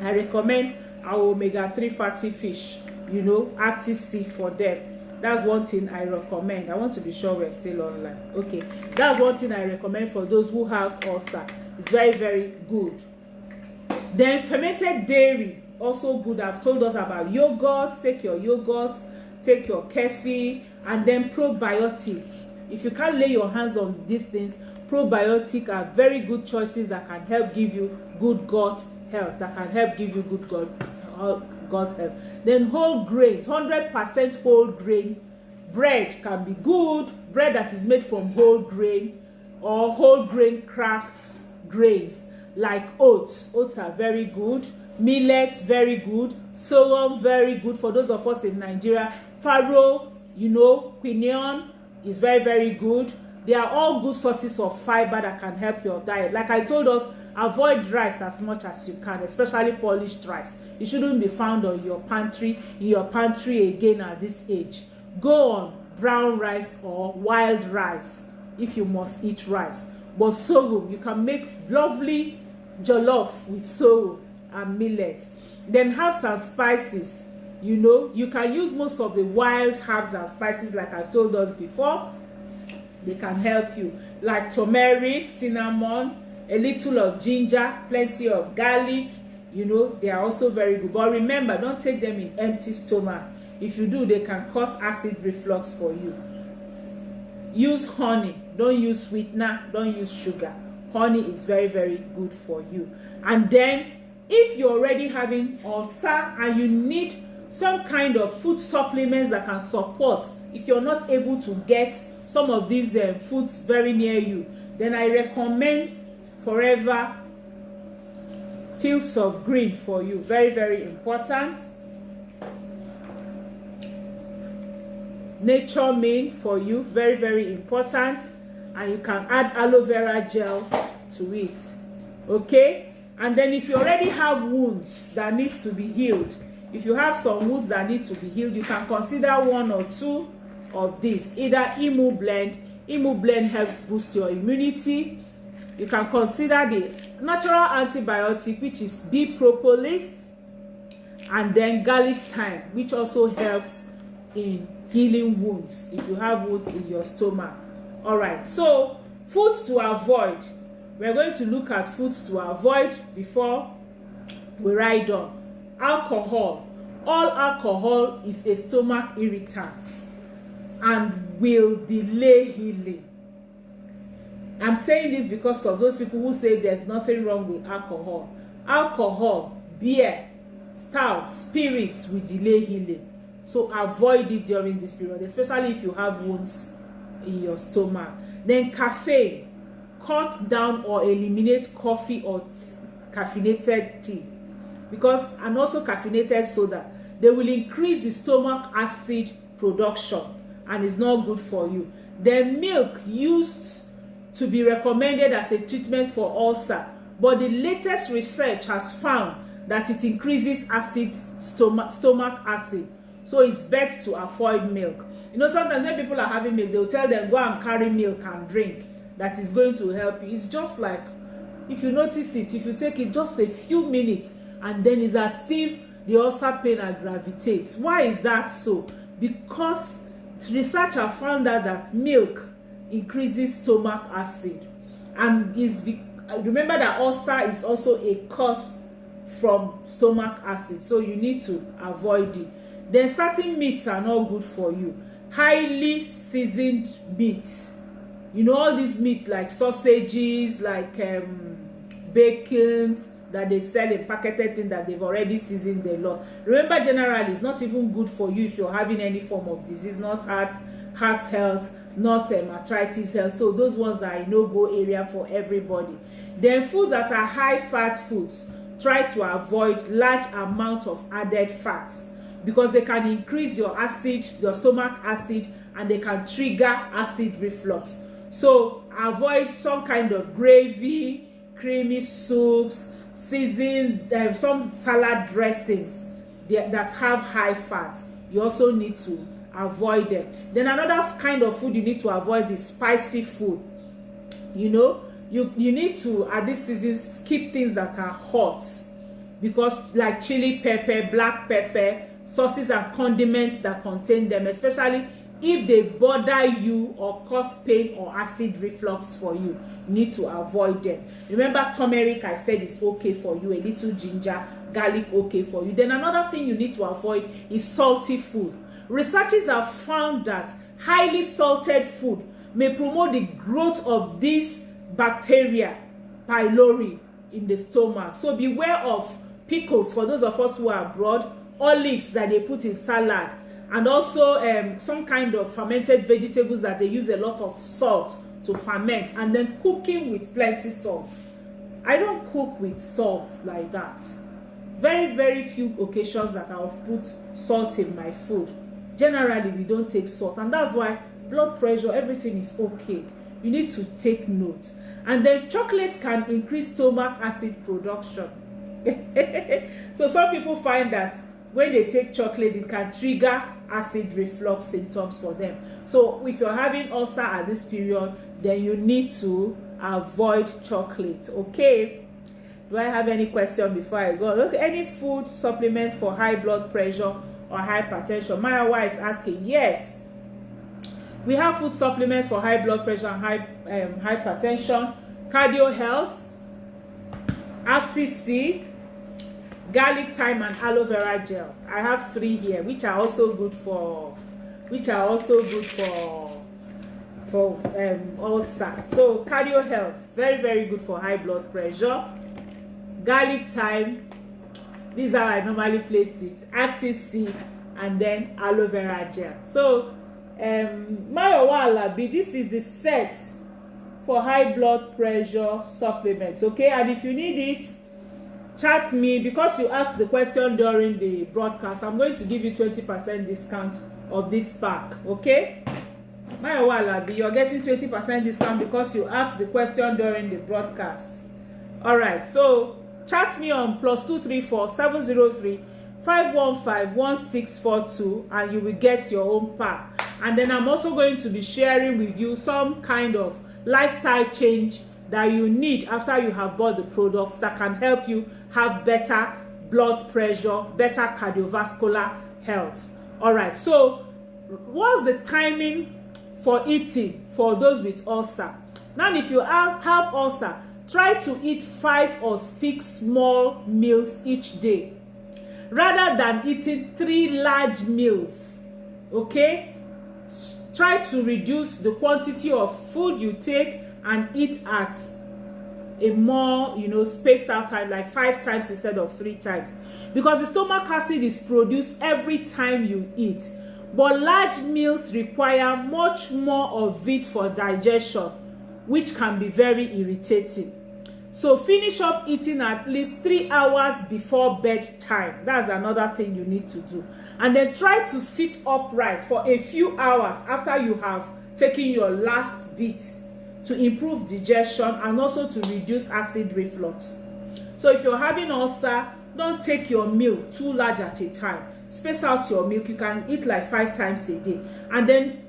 I recommend our omega-3 fatty fish, you know, Active C for them. That's one thing I recommend. I want to be sure we're still online. Okay, that's one thing I recommend for those who have ulcer. It's very, very good. Then fermented dairy, also good. I've told us about yogurts. Take your yogurts, take your kefir, and then probiotic. If you can't lay your hands on these things, probiotic are very good choices that can help give you good gut health, that can help give you good gut health. Then whole grains, 100% whole grain bread can be good. Bread that is made from whole grain or whole grain craft grains like oats. Oats are very good. Millet, very good. Sorghum, very good for those of us in Nigeria. Farro, you know, quinoa is very, very good. They are all good sources of fiber that can help your diet. Like I told us, avoid rice as much as you can, especially polished rice. It shouldn't be found on your pantry, in your pantry again at this age. Go on brown rice or wild rice if you must eat rice. But sorghum, you can make lovely jollof with sorghum and millet. Then herbs and spices, you know, you can use most of the wild herbs and spices like I've told us before. They can help you, like turmeric, cinnamon, a little of ginger, plenty of garlic. You know, they are also very good. But remember, don't take them in empty stomach. If you do, they can cause acid reflux for you. Use honey. Don't use sweetener. Don't use sugar. Honey is very, very good for you. And then, if you're already having ulcer and you need some kind of food supplements that can support, if you're not able to get some of these foods very near you, then I recommend Forever Fields of Green for you. Very, very important. Nature Mane for you. Very, very important. And you can add aloe vera gel to it. Okay? And then if you already have wounds that needs to be healed, if you have some wounds that need to be healed, you can consider one or two of these. Either Imu Blend. Imu Blend helps boost your immunity. You can consider the natural antibiotic, which is bee propolis, and then garlic thyme, which also helps in healing wounds if you have wounds in your stomach. All right, so foods to avoid. We're going to look at foods to avoid before we ride on. Alcohol. All alcohol is a stomach irritant and will delay healing. I'm saying this because of those people who say there's nothing wrong with alcohol. Alcohol, beer, stout, spirits will delay healing. So avoid it during this period, especially if you have wounds in your stomach. Then caffeine. Cut down or eliminate coffee or caffeinated tea. Because, and also caffeinated soda, they will increase the stomach acid production and is not good for you. Then milk used to be recommended as a treatment for ulcer, but the latest research has found that it increases stomach acid. So it's best to avoid milk. You know, sometimes when people are having milk, they'll tell them, go and carry milk and drink. That is going to help you. It's just like, if you notice it, if you take it just a few minutes, and then it's as if the ulcer pain gravitates. Why is that so? Because research have found out that milk increases stomach acid, and remember that ulcer is also a cause from stomach acid, so you need to avoid it. Then certain meats are not good for you. Highly seasoned meats, you know, all these meats like sausages, like bacons that they sell in packeted things that they've already seasoned a lot. Remember, generally it's not even good for you if you're having any form of disease, not heart, heart health, not arthritis health. So those ones are a no-go area for everybody. Then foods that are high fat foods, try to avoid large amount of added fats, because they can increase your acid, your stomach acid, and they can trigger acid reflux. So avoid some kind of gravy, creamy soups, seasoned, some salad dressings that have high fat. You also need to avoid them. Then another kind of food you need to avoid is spicy food. You know, you need to, at this season, skip things that are hot, because like chili pepper, black pepper, sauces and condiments that contain them, especially if they bother you or cause pain or acid reflux for you, you need to avoid them. Remember, turmeric, I said, is okay for you. A little ginger, garlic, okay for you. Then another thing you need to avoid is salty food. Researchers have found that highly salted food may promote the growth of this bacteria pylori in the stomach. So beware of pickles for those of us who are abroad, olives that they put in salad, and also some kind of fermented vegetables that they use a lot of salt to ferment, and then cooking with plenty salt. I don't cook with salt like that. Very, very few occasions that I've put salt in my food. Generally, we don't take salt, and that's why blood pressure, everything is okay. You need to take note. And then chocolate can increase stomach acid production. So some people find that when they take chocolate, it can trigger acid reflux symptoms for them. So if you're having ulcer at this period, then you need to avoid chocolate. Okay, do I have any question before I go? Look, any food supplement for high blood pressure or hypertension? Maya is asking. Yes, we have food supplements for high blood pressure and high hypertension, cardio health, Active C, garlic, thyme, and aloe vera gel. I have 3 here, which are also good for ulcer. So cardio health, very, very good for high blood pressure. Garlic, thyme, these are I normally place it. Active C, and then aloe vera gel. So this is the set for high blood pressure supplements. Okay, and if you need it, chat me, because you asked the question during the broadcast. I'm going to give you 20% discount of this pack. Okay, you're getting 20% discount because you asked the question during the broadcast. All right, so chat me on +234 703 515 1642 and you will get your own pack. And then I'm also going to be sharing with you some kind of lifestyle change that you need after you have bought the products that can help you have better blood pressure, better cardiovascular health. All right, so what's the timing for eating for those with ulcer? Now, if you have ulcer, try to eat 5 or 6 small meals each day rather than eating 3 large meals. Okay, try to reduce the quantity of food you take and eat at a more, spaced out time, like 5 times instead of 3 times, because the stomach acid is produced every time you eat, but large meals require much more of it for digestion, which can be very irritating. So finish up eating at least 3 hours before bedtime. That's another thing you need to do. And then try to sit upright for a few hours after you have taken your last bit to improve digestion and also to reduce acid reflux. So if you're having ulcer, don't take your meal too large at a time. Space out your milk. You can eat like 5 times a day. And then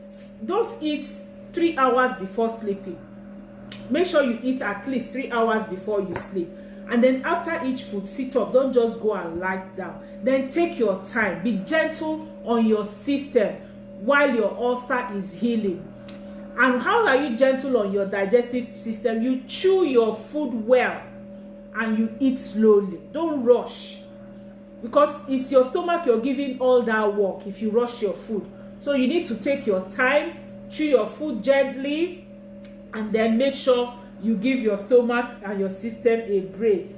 don't eat 3 hours before sleeping. Make sure you eat at least 3 hours before you sleep. And then after each food, sit up. Don't just go and lie down. Then take your time. Be gentle on your system while your ulcer is healing. And how are you gentle on your digestive system? You chew your food well and you eat slowly. Don't rush, because it's your stomach you're giving all that work if you rush your food. So you need to take your time, chew your food gently, and then make sure you give your stomach and your system a break.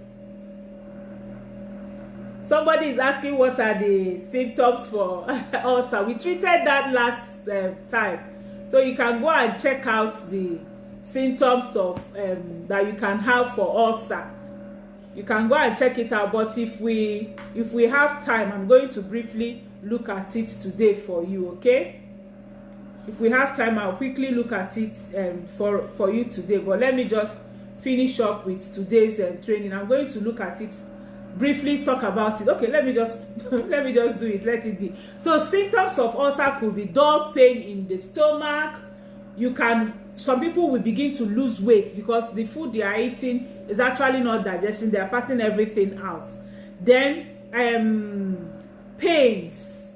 Somebody is asking what are the symptoms for ulcer. We treated that last time. So you can go and check out the symptoms of that you can have for ulcer. You can go and check it out, but if we have time, I'm going to briefly look at it today for you, okay? If we have time, I'll quickly look at it for you today, but let me just finish up with today's training. I'm going to look at it briefly, talk about it. Okay, let me just let me just do it. Let it be. So symptoms of ulcer could be dull pain in the stomach. Some people will begin to lose weight because the food they are eating is actually not digesting. They are passing everything out. Then pains.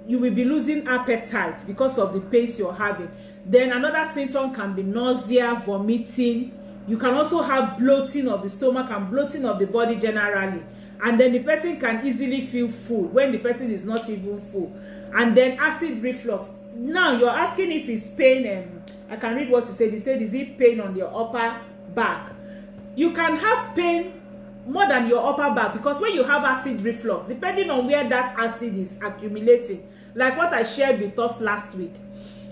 You will be losing appetite because of the pains you're having. Then another symptom can be nausea, vomiting. You can also have bloating of the stomach and bloating of the body generally. And then the person can easily feel full when the person is not even full. And then acid reflux. Now you're asking if it's pain. I can read what you said. You said, is it pain on your upper back? You can have pain more than your upper back because when you have acid reflux, depending on where that acid is accumulating, like what I shared with us last week,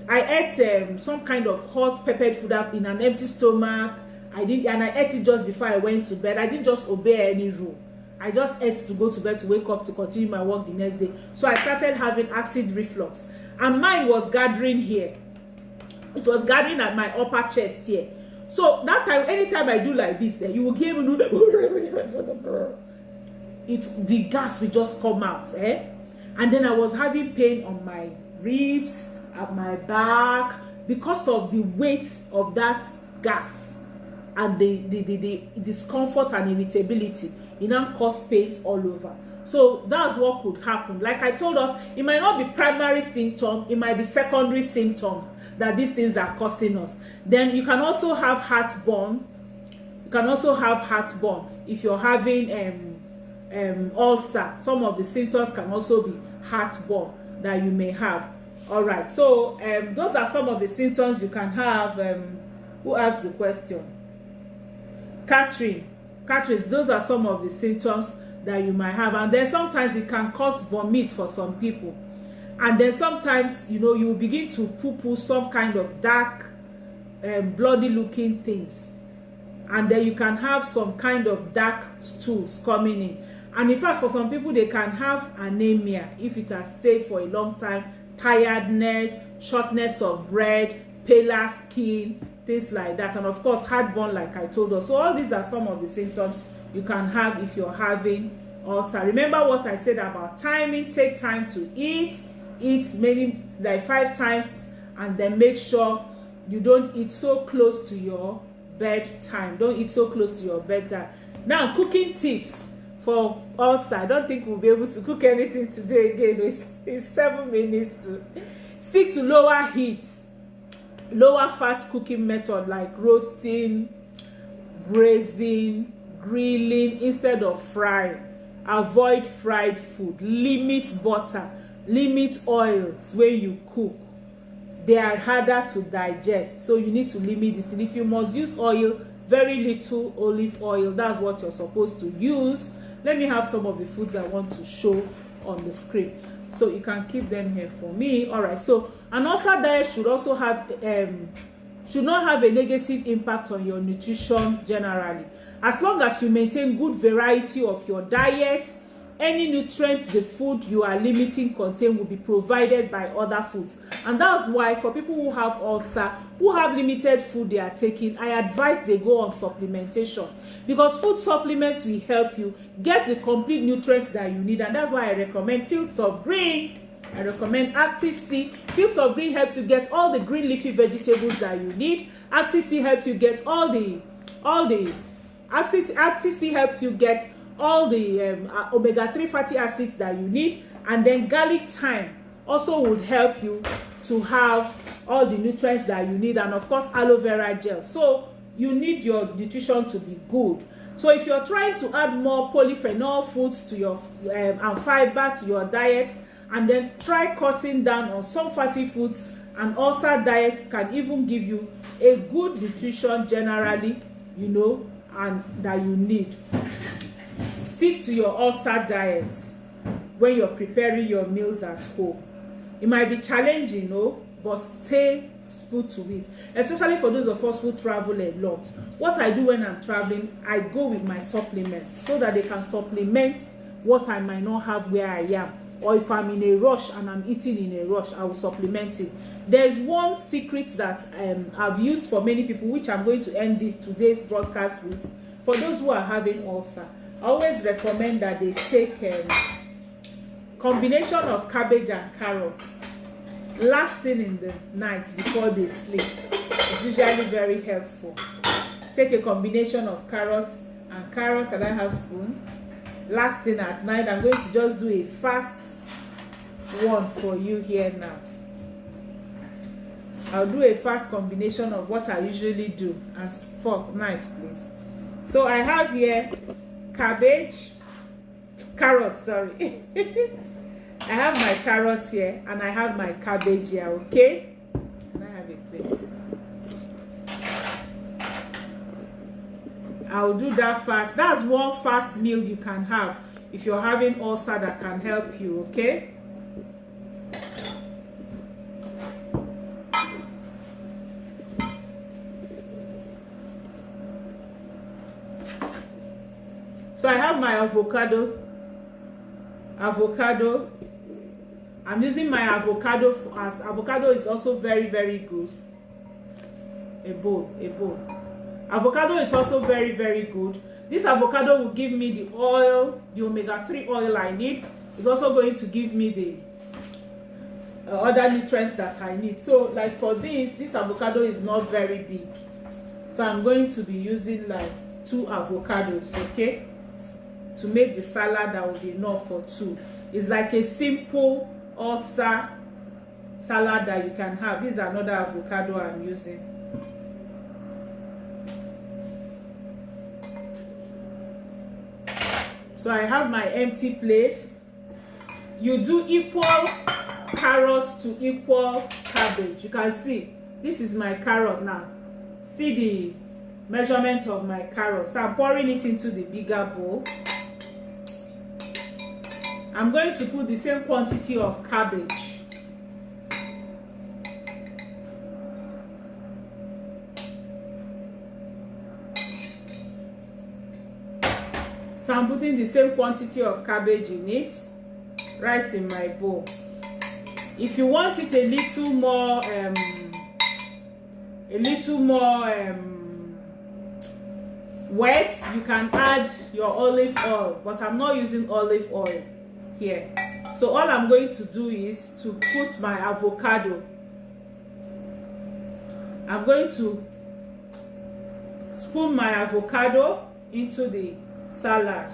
I ate some kind of hot peppered food in an empty stomach. I ate it just before I went to bed. I didn't just obey any rule. I just ate to go to bed to wake up to continue my work the next day. So I started having acid reflux, and mine was gathering here. It was gathering at my upper chest here. So that time, anytime I do like this, you will hear me the gas will just come out. And then I was having pain on my ribs, at my back, because of the weight of that gas and the discomfort and irritability. It now caused pains all over. So that's what could happen. Like I told us, it might not be primary symptom, it might be secondary symptoms that these things are causing us. Then you can also have heartburn. You can also have heartburn if you're having ulcer. Some of the symptoms can also be heartburn that you may have. All right, so those are some of the symptoms you can have. Who asked the question? Catherine, those are some of the symptoms that you might have. And then sometimes it can cause vomit for some people. And then sometimes, you know, you will begin to poo-poo some kind of dark, bloody looking things. And then you can have some kind of dark stools coming in. And in fact, for some people, they can have anemia if it has stayed for a long time, tiredness, shortness of breath, paler skin, things like that. And of course, heartburn, like I told us. So all these are some of the symptoms you can have if you're having ulcer. Remember what I said about timing. Take time to eat maybe like 5 times, and then make sure you don't eat so close to your bedtime. Don't eat so close to your bedtime. Now, cooking tips for ulcer. I don't think we'll be able to cook anything today again. It's 7 minutes to stick to lower heat, lower fat cooking method like roasting, braising, grilling instead of frying. Avoid fried food. Limit butter. Limit oils when you cook. They are harder to digest, so you need to limit this. And if you must use oil, very little olive oil. That's what you're supposed to use. Let me have some of the foods I want to show on the screen, so you can keep them here for me. All right. So an ulcer diet should also have should not have a negative impact on your nutrition generally. As long as you maintain good variety of your diet, any nutrients the food you are limiting contain will be provided by other foods. And that's why for people who have ulcer, who have limited food they are taking, I advise they go on supplementation, because food supplements will help you get the complete nutrients that you need. And that's why I recommend Fields of Green. I recommend Acti-C. Fields of Green helps you get all the green leafy vegetables that you need. Acti-C helps you get Acti-C helps you get all the omega-3 fatty acids that you need. And then garlic thyme also would help you to have all the nutrients that you need. And of course, aloe vera gel. So you need your nutrition to be good. So if you're trying to add more polyphenol foods to your and fiber to your diet, and then try cutting down on some fatty foods, and ulcer diets can even give you a good nutrition generally, you know, and that you need. Stick to your ulcer diet when you're preparing your meals at home. It might be challenging, but stay put to it, especially for those of us who travel a lot. What I do when I'm traveling, I go with my supplements so that they can supplement what I might not have where I am. Or if I'm in a rush and I'm eating in a rush, I will supplement it. There's one secret that I've used for many people, which I'm going to end today's broadcast with. For those who are having ulcer, I always recommend that they take combination of cabbage and carrots last thing in the night before they sleep. It's usually very helpful. Take a combination of carrots and carrot. Can I have spoon? Last thing at night. I'm going to just do a fast one for you here now. I'll do a fast combination of what I usually do. And fork, knife, please. So I have here carrots, sorry. I have my carrots here and I have my cabbage here, okay? And I have a plate. I'll do that fast. That's one fast meal you can have if you're having ulcer that can help you, okay? So I have my avocado. I'm using my avocado as avocado is also very, very good. A bowl. Avocado is also very, very good. This avocado will give me the oil, the omega-3 oil I need. It's also going to give me the other nutrients that I need. So like for this avocado is not very big. So I'm going to be using like 2 avocados, okay? To make the salad that will be enough for 2. It's like a simple ulcer salad that you can have. This is another avocado I'm using. So I have my empty plate. You do equal carrot to equal cabbage. You can see this is my carrot now. See the measurement of my carrot. So I'm pouring it into the bigger bowl. I'm going to put the same quantity of cabbage. So I'm putting the same quantity of cabbage in it, right in my bowl. If you want it a little more wet, you can add your olive oil, but I'm not using olive oil here. So all I'm going to do is to put my avocado. I'm going to spoon my avocado into the salad.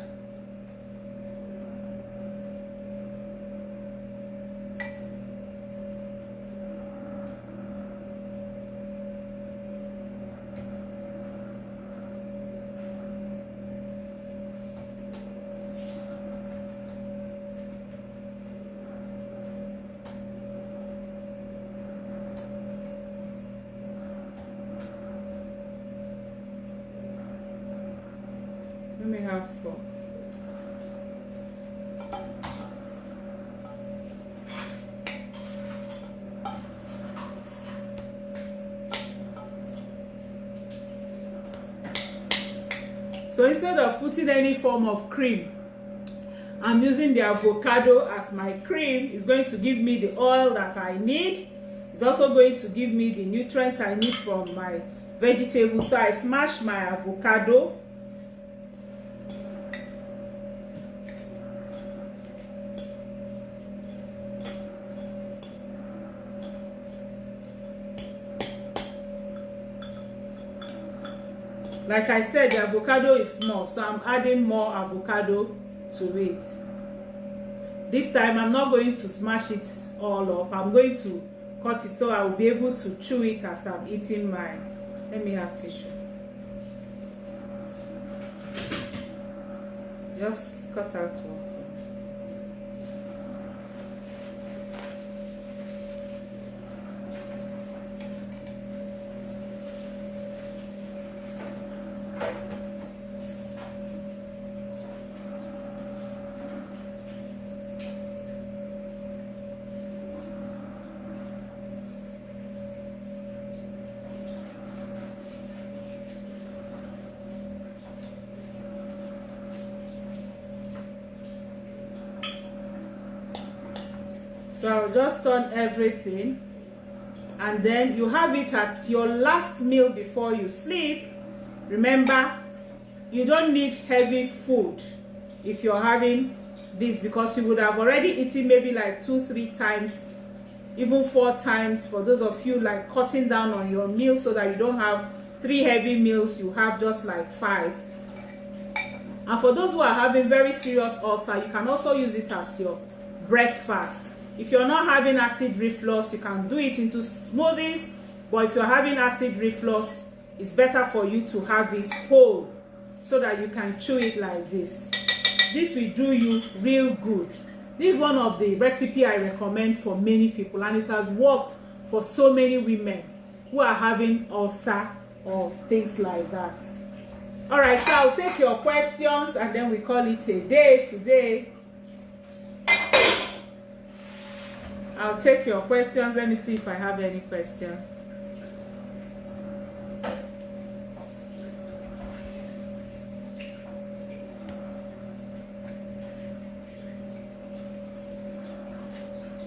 Let me have 4. So instead of putting any form of cream, I'm using the avocado as my cream. It's going to give me the oil that I need. It's also going to give me the nutrients I need from my vegetables. So I smash my avocado. Like I said, the avocado is small, so I'm adding more avocado to it. This time, I'm not going to smash it all up. I'm going to cut it so I will be able to chew it as I'm eating mine. Let me have tissue. Just cut out one. So I'll just turn everything, and then you have it at your last meal before you sleep. Remember, you don't need heavy food if you're having this, because you would have already eaten maybe like 2-3 times, even 4 times, for those of you like cutting down on your meals so that you don't have 3 heavy meals, you have just like 5. And for those who are having very serious ulcer, you can also use it as your breakfast. If you're not having acid reflux, you can do it into smoothies, but if you're having acid reflux, it's better for you to have it whole so that you can chew it like this. This will do you real good. This is one of the recipe I recommend for many people, and it has worked for so many women who are having ulcer or things like that. All right, so I'll take your questions and then we call it a day today. I'll take your questions. Let me see if I have any questions.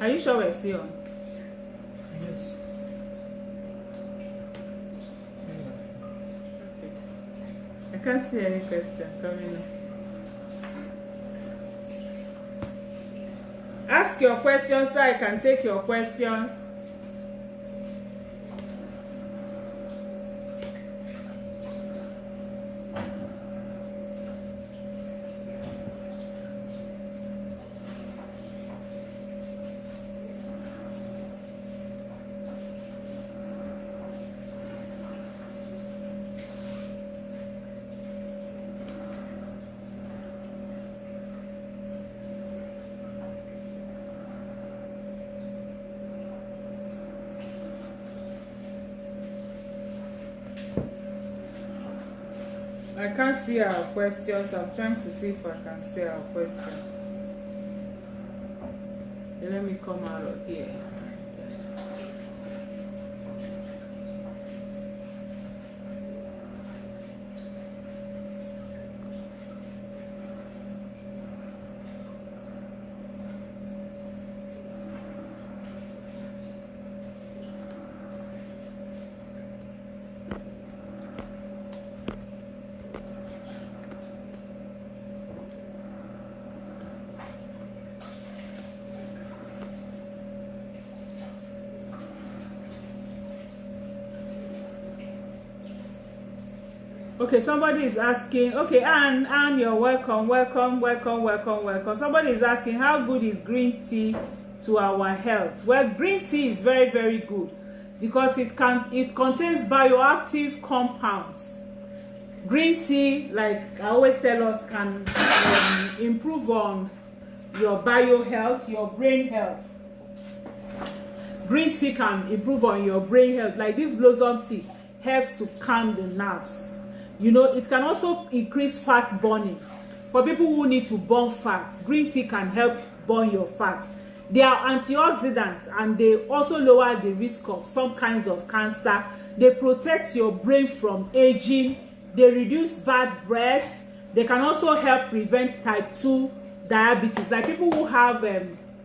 Are you sure we're still on? Yes. I can't see any question coming in. Ask your questions so I can take your questions. I can't see our questions. I'm trying to see if I can see our questions. Let me come out of here. Okay, somebody is asking. Okay, Anne, you're welcome. Somebody is asking, how good is green tea to our health? Well, green tea is very, very good because it contains bioactive compounds. Green tea, like I always tell us, can improve on your bio health, your brain health. Green tea can improve on your brain health. Like this blossom tea helps to calm the nerves. You know, it can also increase fat burning. For people who need to burn fat, green tea can help burn your fat. They are antioxidants and they also lower the risk of some kinds of cancer. They protect your brain from aging. They reduce bad breath. They can also help prevent type 2 diabetes. Like people who have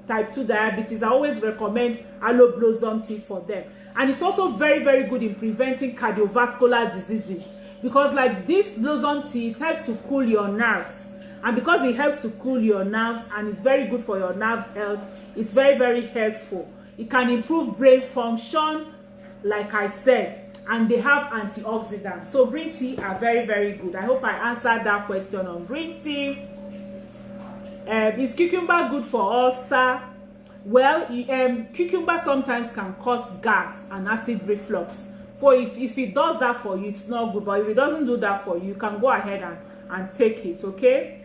type 2 diabetes, I always recommend aloe blossom tea for them. And it's also very, very good in preventing cardiovascular diseases. Because like this blossom tea, it helps to cool your nerves. And because it helps to cool your nerves and it's very good for your nerves health, it's very, very helpful. It can improve brain function, like I said, and they have antioxidants. So green tea are very, very good. I hope I answered that question on green tea. Is cucumber good for ulcer? Well, cucumber sometimes can cause gas and acid reflux. For if it does that for you, it's not good. But if it doesn't do that for you, you can go ahead and take it, okay?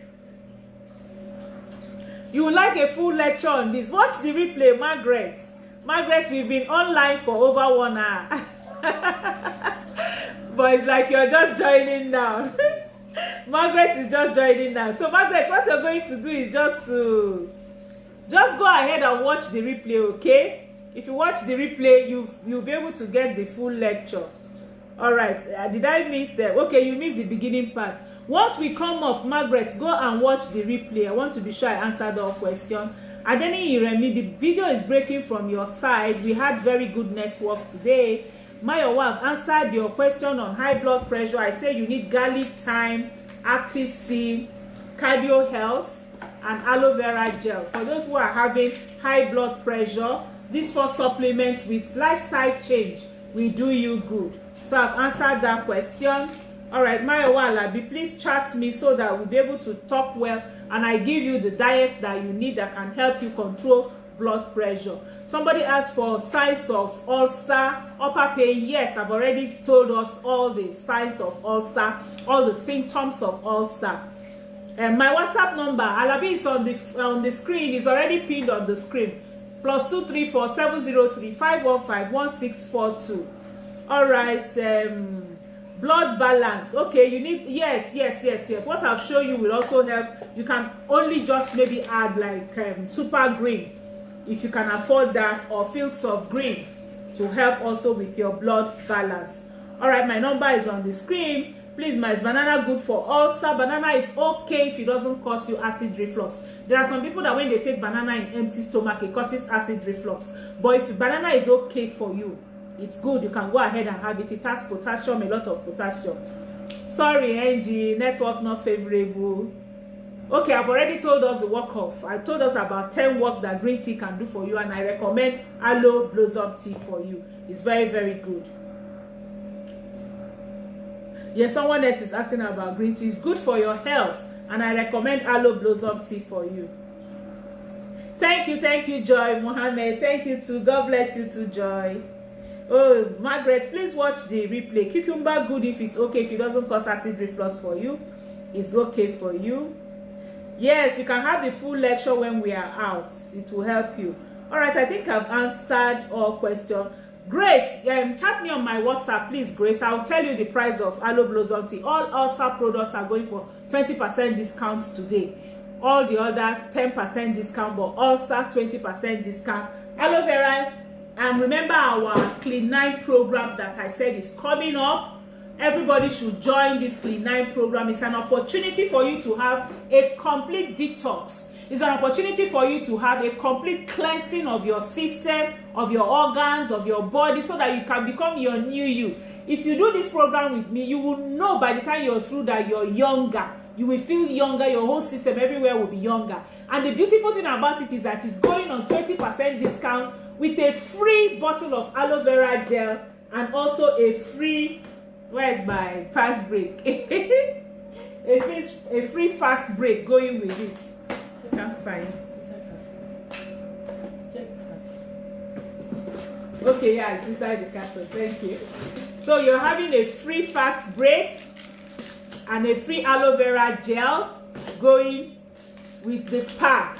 You would like a full lecture on this? Watch the replay, Margaret. Margaret, we've been online for over 1 hour. But it's like you're just joining now. Margaret is just joining now. So Margaret, what you're going to do is just go ahead and watch the replay, okay? If you watch the replay, you'll be able to get the full lecture. All right. Did I miss? Okay, you missed the beginning part. Once we come off, Margaret, go and watch the replay. I want to be sure I answered all questions. Adeni Iremi, the video is breaking from your side. We had very good network today. Mayowa, I've answered your question on high blood pressure. I say you need garlic, thyme, Active C, cardio health, and aloe vera gel. For those who are having high blood pressure, these 4 supplements with lifestyle change will do you good. So I've answered that question. All right, Mayowa Alabi, please chat me so that we'll be able to talk well, and I give you the diet that you need that can help you control blood pressure. Somebody asked for signs of ulcer, upper pain. Yes, I've already told us all the signs of ulcer, all the symptoms of ulcer. And my WhatsApp number, Alabi, is on the screen. It's already pinned on the screen. +234 703 515 1642. All right. Blood balance. Okay, you need yes. What I've shown you will also help. You can only just maybe add like super green if you can afford that, or fields of green to help also with your blood balance. All right, my number is on the screen. Please, is banana good for ulcer? Banana is okay if it doesn't cause you acid reflux. There are some people that when they take banana in empty stomach, it causes acid reflux. But if banana is okay for you, it's good. You can go ahead and have it. It has potassium, a lot of potassium. Sorry, Angie, network not favorable. Okay, I've already told us the work of. I told us about 10 work that green tea can do for you, and I recommend aloe blossom tea for you. It's very, very good. Yes, someone else is asking about green tea. It's good for your health, and I recommend aloe blossom tea for you. Thank you, Joy Mohammed. Thank you too. God bless you too, Joy. Oh, Margaret, please watch the replay. Cucumber good if it's okay, if it doesn't cause acid reflux for you. It's okay for you. Yes, you can have the full lecture when we are out. It will help you. All right, I think I've answered all questions. Grace, chat me on my WhatsApp, please, Grace. I'll tell you the price of aloe blossom tea. All Ulcer products are going for 20% discount today. All the others 10% discount, but Ulcer 20% discount. Aloe vera, and remember our Clean 9 program that I said is coming up. Everybody should join this Clean 9 program. It's an opportunity for you to have a complete detox. It's an opportunity for you to have a complete cleansing of your system, of your organs, of your body, so that you can become your new you. If you do this program with me, you will know by the time you're through that you're younger. You will feel younger. Your whole system everywhere will be younger. And the beautiful thing about it is that it's going on 20% discount with a free bottle of aloe vera gel, and also a free, where's my fast break? a free fast break going with it. Can't find. Okay, yeah, it's inside the carton. Thank you. So you're having a free fast break and a free aloe vera gel going with the pack.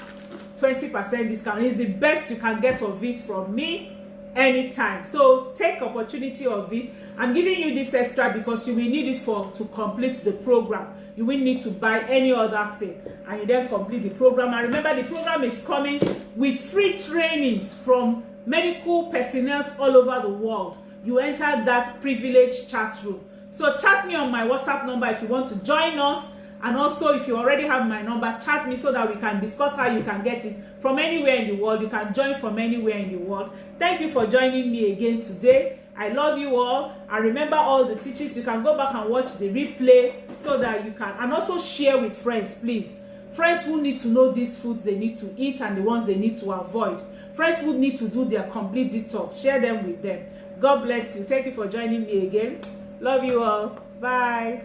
20% discount. It's the best you can get of it from me anytime. So take opportunity of it. I'm giving you this extra because you will need it to complete the program. You will need to buy any other thing, and you then complete the program. And remember, the program is coming with free trainings from medical personnel all over the world. You enter that privileged chat room. So chat me on my WhatsApp number if you want to join us. And also, if you already have my number, chat me so that we can discuss how you can get it from anywhere in the world. You can join from anywhere in the world. Thank you for joining me again today. I love you all. And remember all the teachings. You can go back and watch the replay so that you can. And also share with friends, please. Friends who need to know these foods they need to eat and the ones they need to avoid. Friends who need to do their complete detox. Share them with them. God bless you. Thank you for joining me again. Love you all. Bye.